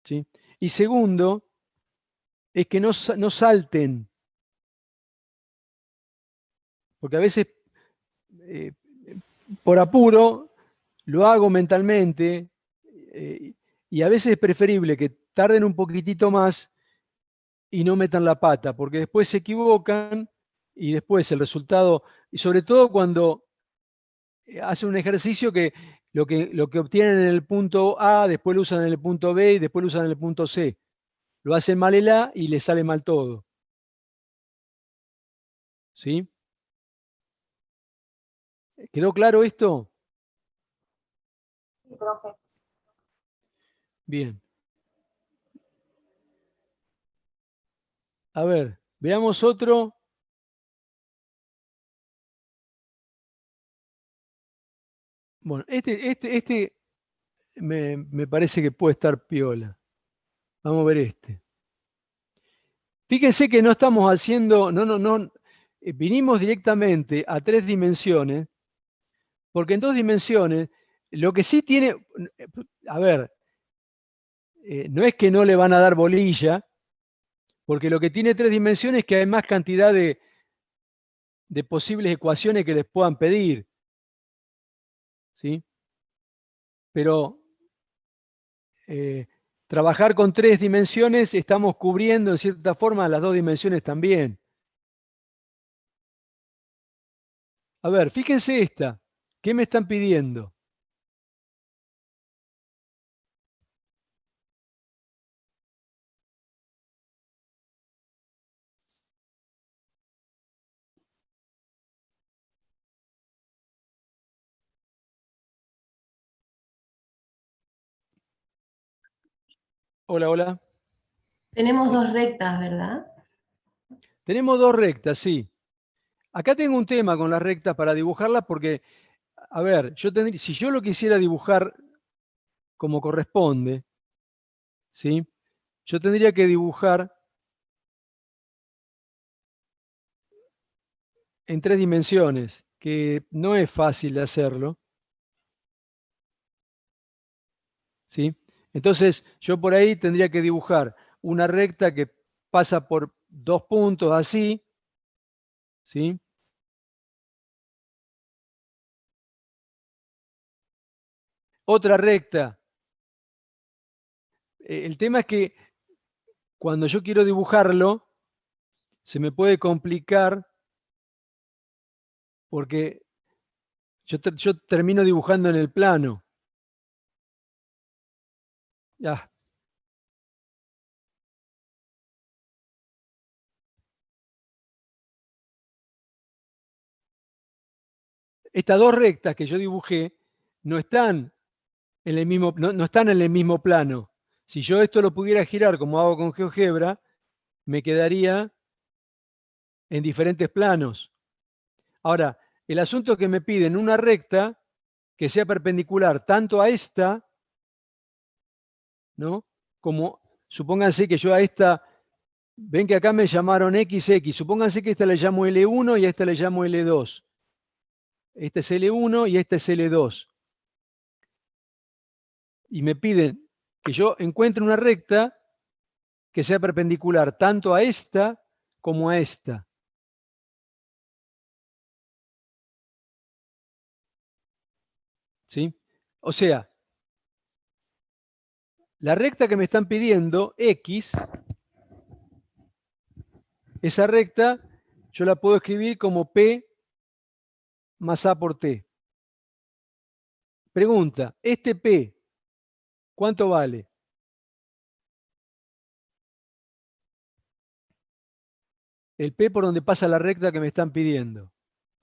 ¿Sí? Y segundo, es que no salten. Porque a veces, por apuro, lo hago mentalmente, y a veces es preferible que tarden un poquitito más y no metan la pata, porque después se equivocan y después el resultado, y sobre todo cuando hacen un ejercicio que lo que obtienen en el punto A, después lo usan en el punto B y después lo usan en el punto C. Lo hacen mal el A y les sale mal todo. ¿Sí? ¿Quedó claro esto? Sí, profe. Bien. A ver, veamos otro. Bueno, este me parece que puede estar piola. Vamos a ver este. Fíjense que no estamos haciendo, vinimos directamente a 3 dimensiones, porque en 2 dimensiones, lo que sí tiene, a ver, no es que no le van a dar bolilla, porque lo que tiene 3 dimensiones es que hay más cantidad de posibles ecuaciones que les puedan pedir. ¿Sí? Pero trabajar con 3 dimensiones estamos cubriendo en cierta forma las 2 dimensiones también. A ver, fíjense esta. ¿Qué me están pidiendo? Hola, hola. Tenemos 2 rectas, ¿verdad? Tenemos 2 rectas, sí. Acá tengo un tema con las rectas para dibujarlas porque, a ver, si yo lo quisiera dibujar como corresponde, ¿sí? Yo tendría que dibujar en 3 dimensiones, que no es fácil de hacerlo. ¿Sí? Entonces, yo por ahí tendría que dibujar una recta que pasa por 2 puntos así, ¿sí? Otra recta. El tema es que cuando yo quiero dibujarlo, se me puede complicar porque yo termino dibujando en el plano. Ya. Estas 2 rectas que yo dibujé no están en el mismo, no están en el mismo plano. Si yo esto lo pudiera girar como hago con GeoGebra, me quedaría en diferentes planos. Ahora, el asunto es que me piden una recta que sea perpendicular tanto a esta, ¿no? Como, supónganse que yo a esta, ven que acá me llamaron XX, supónganse que a esta le llamo L1 y a esta le llamo L2. Este es L1 y este es L2. Y me piden que yo encuentre una recta que sea perpendicular tanto a esta como a esta. ¿Sí? O sea, la recta que me están pidiendo, X, esa recta yo la puedo escribir como P más A por T. Pregunta, ¿este P cuánto vale? El P por donde pasa la recta que me están pidiendo.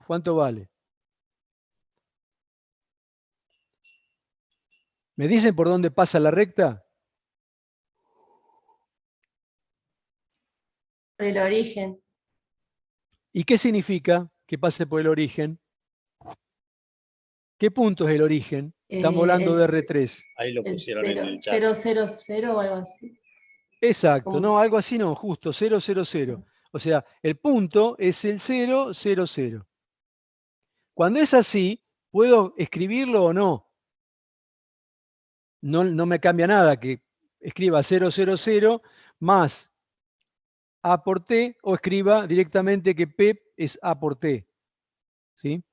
¿Cuánto vale? ¿Me dicen por dónde pasa la recta? Por el origen. ¿Y qué significa que pase por el origen? ¿Qué punto es el origen? Estamos hablando de R3. Ahí lo El pusieron en el chat. 0, 0, 0 o algo así. Exacto, Como- no, algo así no, justo, 0, 0, 0. O sea, el punto es el 0, 0, 0. Cuando es así, ¿puedo escribirlo o no? No me cambia nada que escriba 0, 0, 0 más A por T o escriba directamente que P es A por T. ¿Sí?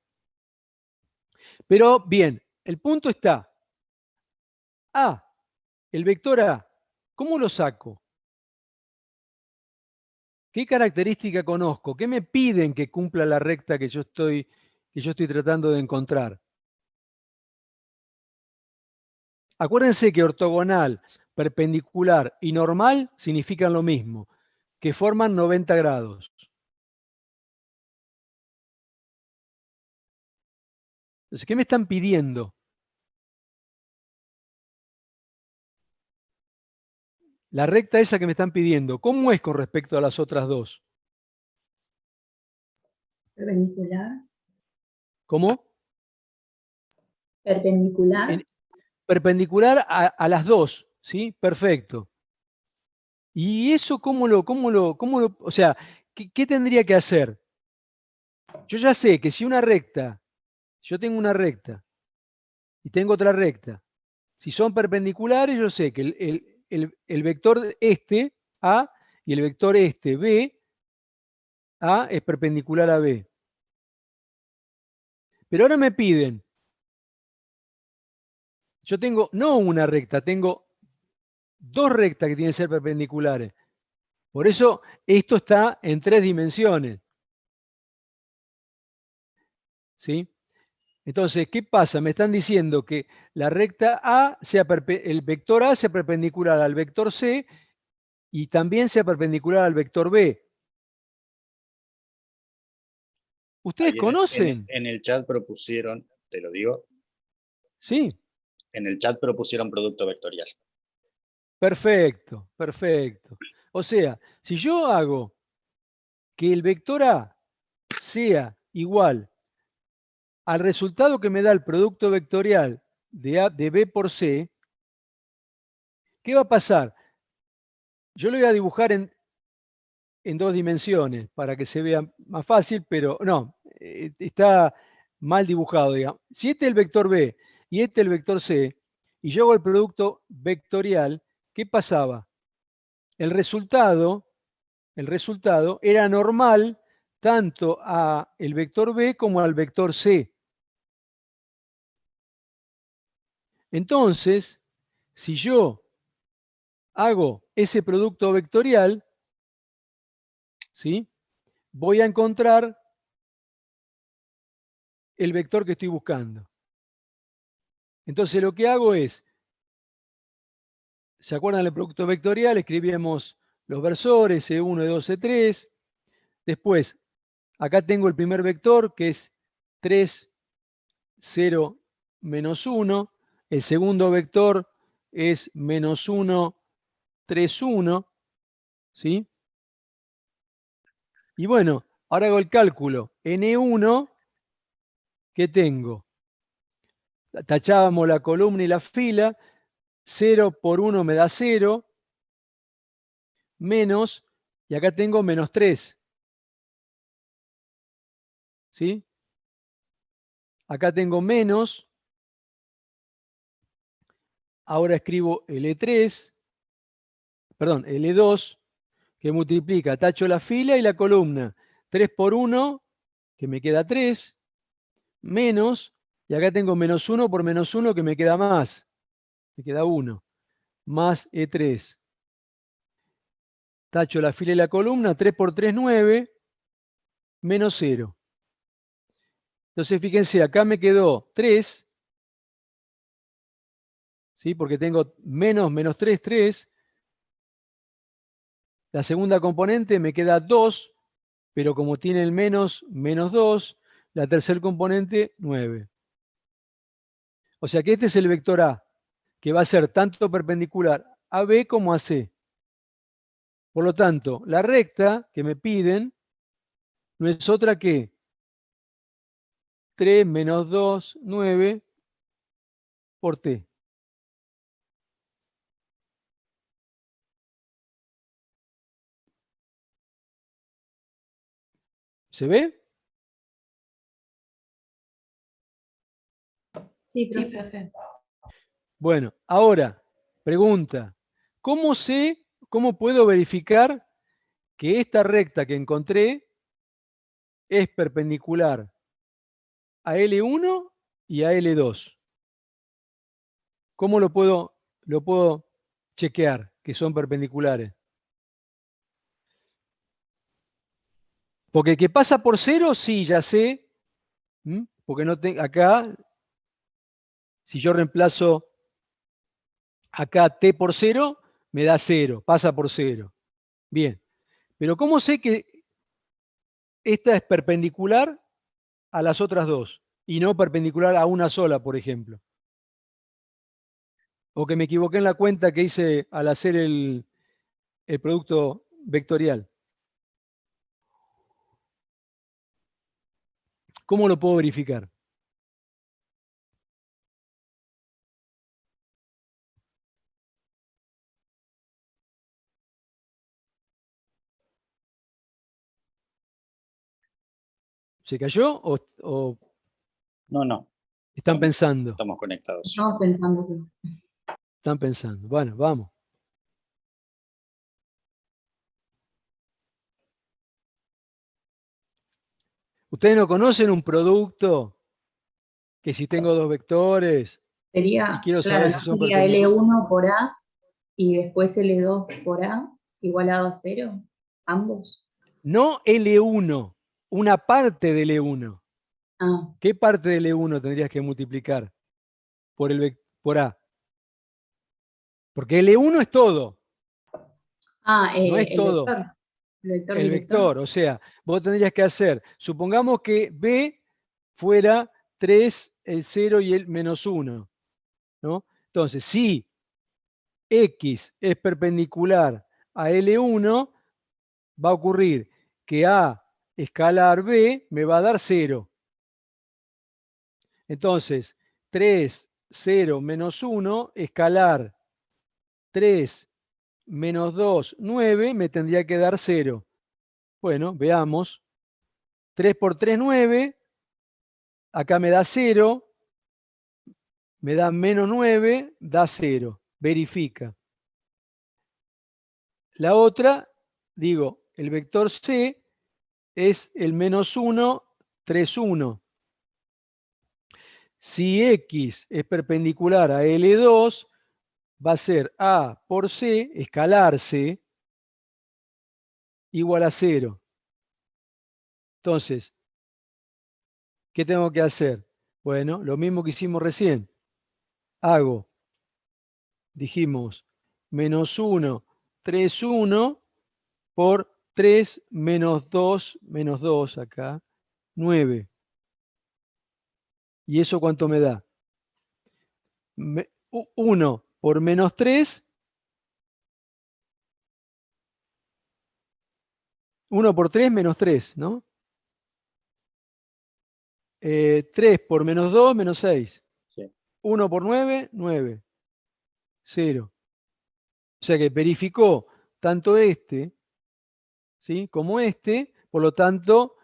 Pero bien, el punto está. A, el vector A, ¿cómo lo saco? ¿Qué característica conozco? ¿Qué me piden que cumpla la recta que yo estoy tratando de encontrar? Acuérdense que ortogonal, perpendicular y normal significan lo mismo, que forman 90 grados. Entonces, ¿qué me están pidiendo? La recta esa que me están pidiendo, ¿cómo es con respecto a las otras dos? Perpendicular. ¿Cómo? Perpendicular. Perpendicular a las dos, ¿sí? Perfecto. ¿Y eso o sea, ¿qué tendría que hacer? Yo ya sé que si yo tengo una recta y tengo otra recta, si son perpendiculares, yo sé que el vector este, A, y el vector este, B, A es perpendicular a B. Pero ahora me piden, yo tengo no una recta, tengo dos rectas que tienen que ser perpendiculares. Por eso esto está en 3 dimensiones. ¿Sí? Entonces, ¿qué pasa? Me están diciendo que la recta A el vector A sea perpendicular al vector C y también sea perpendicular al vector B. ¿Ustedes Ahí conocen? en el chat propusieron, te lo digo, Sí, en el chat propusieron producto vectorial. perfecto, perfecto. O sea, si yo hago que el vector A sea igual al resultado que me da el producto vectorial de B por C, ¿qué va a pasar? Yo lo voy a dibujar en 2 dimensiones para que se vea más fácil, pero no, está mal dibujado, digamos. Si este es el vector B y este es el vector C, y yo hago el producto vectorial, ¿qué pasaba? El resultado era normal tanto a el vector B como al vector C. Entonces, si yo hago ese producto vectorial, ¿sí? Voy a encontrar el vector que estoy buscando. Entonces lo que hago es, ¿se acuerdan del producto vectorial? Escribíamos los versores, E1, E2, E3. Después, acá tengo el primer vector, que es 3, 0, menos 1. El segundo vector es menos 1, 3, 1. ¿Sí? Y bueno, ahora hago el cálculo. En E1, ¿qué tengo? Tachábamos la columna y la fila. 0 por 1 me da 0. Menos, y acá tengo menos 3. ¿Sí? Acá tengo menos. Ahora escribo L3, perdón, L2, que multiplica, tacho la fila y la columna. 3 por 1, que me queda 3, menos, y acá tengo menos 1 por menos 1, que me queda más. Me queda 1, más E3. Tacho la fila y la columna, 3 por 3, 9, menos 0. Entonces, fíjense, acá me quedó 3, ¿sí? Porque tengo menos 3, 3. La segunda componente me queda 2, pero como tiene el menos 2, la tercer componente 9. O sea que este es el vector A, que va a ser tanto perpendicular a B como a C. Por lo tanto, la recta que me piden no es otra que 3 menos 2, 9 por T. ¿Se ve? Sí, profe. Bueno, ahora, pregunta. ¿Cómo puedo verificar que esta recta que encontré es perpendicular a L1 y a L2? ¿Cómo lo puedo chequear que son perpendiculares? Porque que pasa por 0, sí, ya sé. Porque no acá, si yo reemplazo acá t por 0, me da 0, pasa por 0. Bien. Pero ¿cómo sé que esta es perpendicular a las otras dos y no perpendicular a una sola, por ejemplo? O que me equivoqué en la cuenta que hice al hacer el producto vectorial. ¿Cómo lo puedo verificar? ¿Se cayó o No. están pensando? Estamos conectados. Estamos pensando. Están pensando. Bueno, vamos. ¿Ustedes no conocen un producto que si tengo dos vectores y Sería, quiero claro, saber si ¿no son sería perpendiculares? L1 por A y después L2 por A igualado a 0? ¿Ambos? No L1, una parte de L1. Ah, ¿Qué parte de L1 tendrías que multiplicar por A? Porque L1 es todo, no es el todo. vector. El vector El director. vector, o sea, vos tendrías que hacer, supongamos que B fuera 3, el 0 y el menos 1, ¿no? Entonces, si X es perpendicular a L1, va a ocurrir que A escalar B me va a dar 0. Entonces, 3, 0, menos 1, escalar 3, menos 2, 9, me tendría que dar 0. Bueno, veamos. 3 por 3, 9. Acá me da 0. Me da menos 9, da 0. Verifica. La otra, digo, el vector C es el menos 1, 3, 1. Si X es perpendicular a L2, va a ser A por C, escalar C, igual a 0. Entonces, ¿qué tengo que hacer? Bueno, lo mismo que hicimos recién. Hago, dijimos, menos 1, 3, 1 por 3 menos 2 acá, 9. ¿Y eso cuánto me da? 1 por menos 3, 1 por 3 menos 3, ¿no? 3 por menos 2, menos 6. Sí. 1 por 9, 9. 0. O sea que verificó tanto este, ¿sí?, como este, por lo tanto,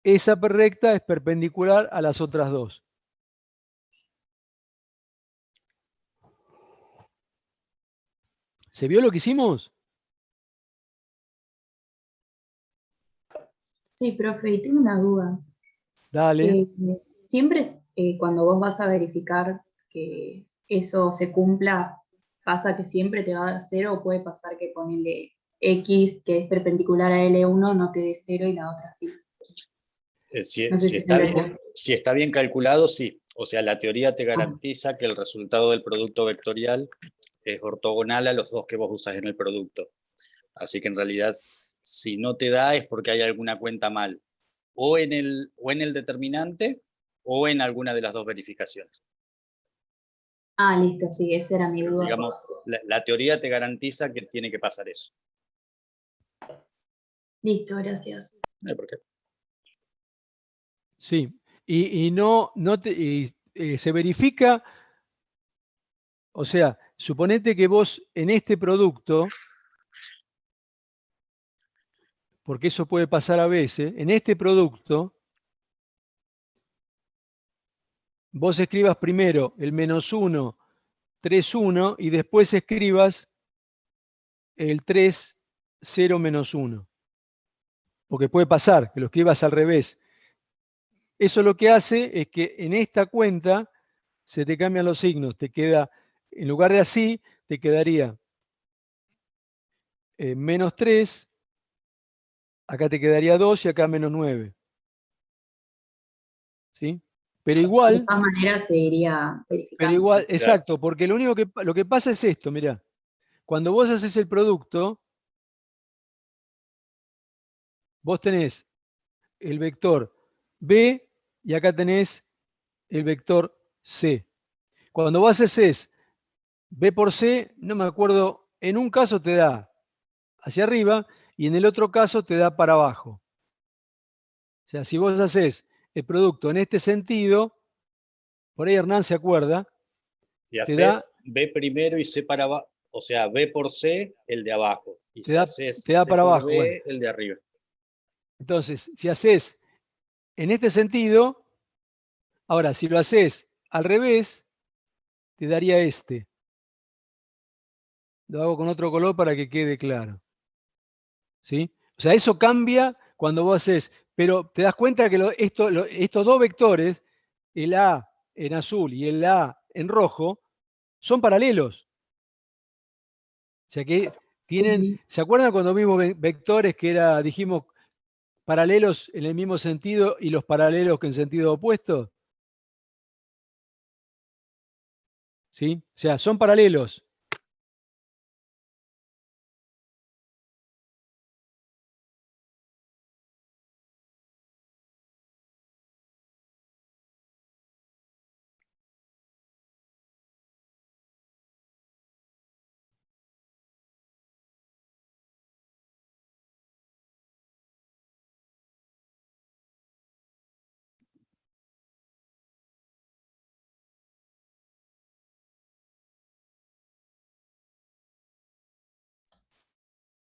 esa recta es perpendicular a las otras dos. ¿Se vio lo que hicimos? Sí, profe, y tengo una duda. Dale. Siempre cuando vos vas a verificar que eso se cumpla, pasa que siempre te va a dar 0 o puede pasar que ponele X, que es perpendicular a L1, no te dé 0 y la otra sí. Si, No sé si si se está entendió. bien, si está bien calculado, sí. O sea, la teoría te garantiza que el resultado del producto vectorial es ortogonal a los dos que vos usas en el producto. Así que en realidad, si no te da es porque hay alguna cuenta mal, o en el determinante o en alguna de las dos verificaciones. Listo, sí, esa era mi duda. Digamos, la teoría te garantiza que tiene que pasar eso. Listo, gracias. No hay por qué. Sí. Y se verifica, o sea, suponete que vos en este producto, porque eso puede pasar a veces, en este producto, vos escribas primero el menos 1, 3, 1 y después escribas el 3, 0, menos 1. Porque puede pasar que lo escribas al revés. Eso lo que hace es que en esta cuenta se te cambian los signos. Te queda, en lugar de así, te quedaría menos 3, acá te quedaría 2 y acá menos 9. ¿Sí? Pero De igual, todas maneras se iría verificando. exacto, porque lo que pasa es esto, mirá. Cuando vos haces el producto, vos tenés el vector B y acá tenés el vector C. Cuando vos haces B por C, no me acuerdo, en un caso te da hacia arriba y en el otro caso te da para abajo. O sea, si vos haces el producto en este sentido, por ahí Hernán se acuerda, Y te da, haces B primero y C para abajo, o sea, B por C, el de abajo. Y te si da, haces te da C para por abajo. Bueno, B, el de arriba. entonces, si haces en este sentido, ahora, si lo haces al revés, te daría este. Lo hago con otro color para que quede claro. ¿Sí? O sea, eso cambia cuando vos haces, pero te das cuenta que estos dos vectores, el A en azul y el A en rojo, son paralelos. O sea que tienen, Sí. ¿se acuerdan cuando vimos vectores que dijimos, paralelos en el mismo sentido y los paralelos que en sentido opuesto? ¿Sí? O sea, son paralelos.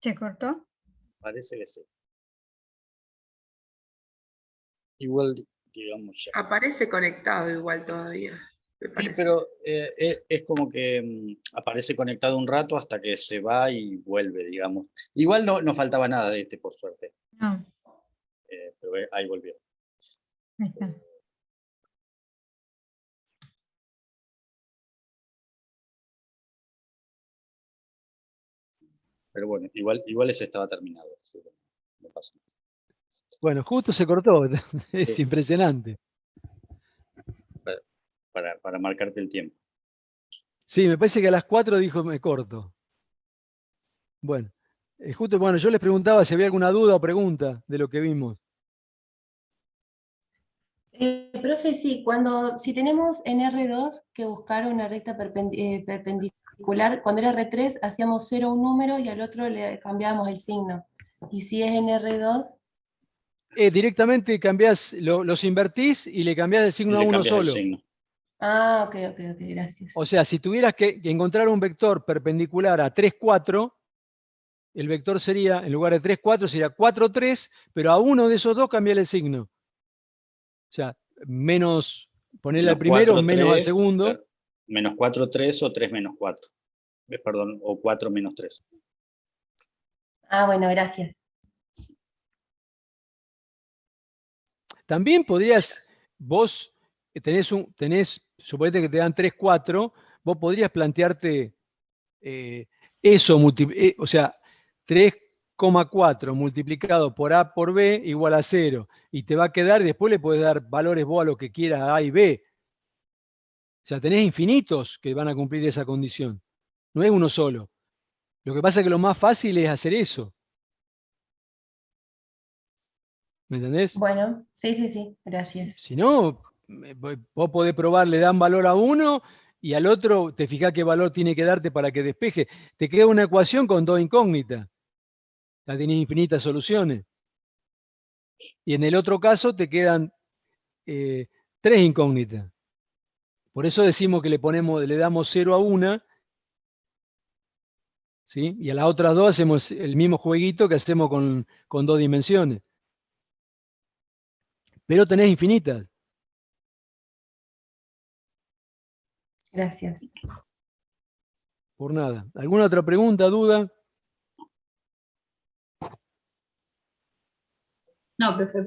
¿Se cortó? Parece que sí. Igual, digamos ya. Aparece conectado igual todavía, me Sí, parece. pero es como que aparece conectado un rato hasta que se va y vuelve, digamos. Igual no faltaba nada de este, por suerte. No, Pero ahí volvió. ahí está. Pero bueno, igual ese estaba terminado. Así que no pasa nada. Bueno, justo se cortó. Es Sí. impresionante. Para marcarte el tiempo. Sí, me parece que a las 4 dijo me corto. Bueno, bueno, yo les preguntaba si había alguna duda o pregunta de lo que vimos. Profe, sí, si tenemos en R2 que buscar una recta perpendicular, cuando era R3 hacíamos 0 un número y al otro le cambiábamos el signo. Y si es en R2, Directamente cambiás, los invertís y le cambiás el signo Y a le uno cambias el solo. signo. ok, gracias. O sea, si tuvieras que encontrar un vector perpendicular a 3, 4, el vector sería, en lugar de 3, 4, sería 4, 3, pero a uno de esos dos cambiarle el signo. O sea, menos, ponerle al Menos primero, 4, menos al 3, segundo. menos 4, 3 o 3 menos 4. Perdón, o 4 menos 3. Bueno, gracias. También podrías, vos suponete que te dan 3, 4, vos podrías plantearte eso, o sea, 3,4 multiplicado por A por B igual a 0. Y te va a quedar, después le puedes dar valores vos a lo que quieras, A y B. O sea, tenés infinitos que van a cumplir esa condición. No es uno solo. Lo que pasa es que lo más fácil es hacer eso. ¿Me entendés? Bueno, sí, gracias. Si no, vos podés probar, le dan valor a uno y al otro te fijás qué valor tiene que darte para que despeje. Te queda una ecuación con dos incógnitas. Ya tenés infinitas soluciones. Y en el otro caso te quedan 3 incógnitas. Por eso decimos que le damos 0 a una, ¿sí? Y a las otras dos hacemos el mismo jueguito que hacemos con 2 dimensiones. Pero tenés infinitas. Gracias. Por nada. ¿Alguna otra pregunta, duda? No, profe,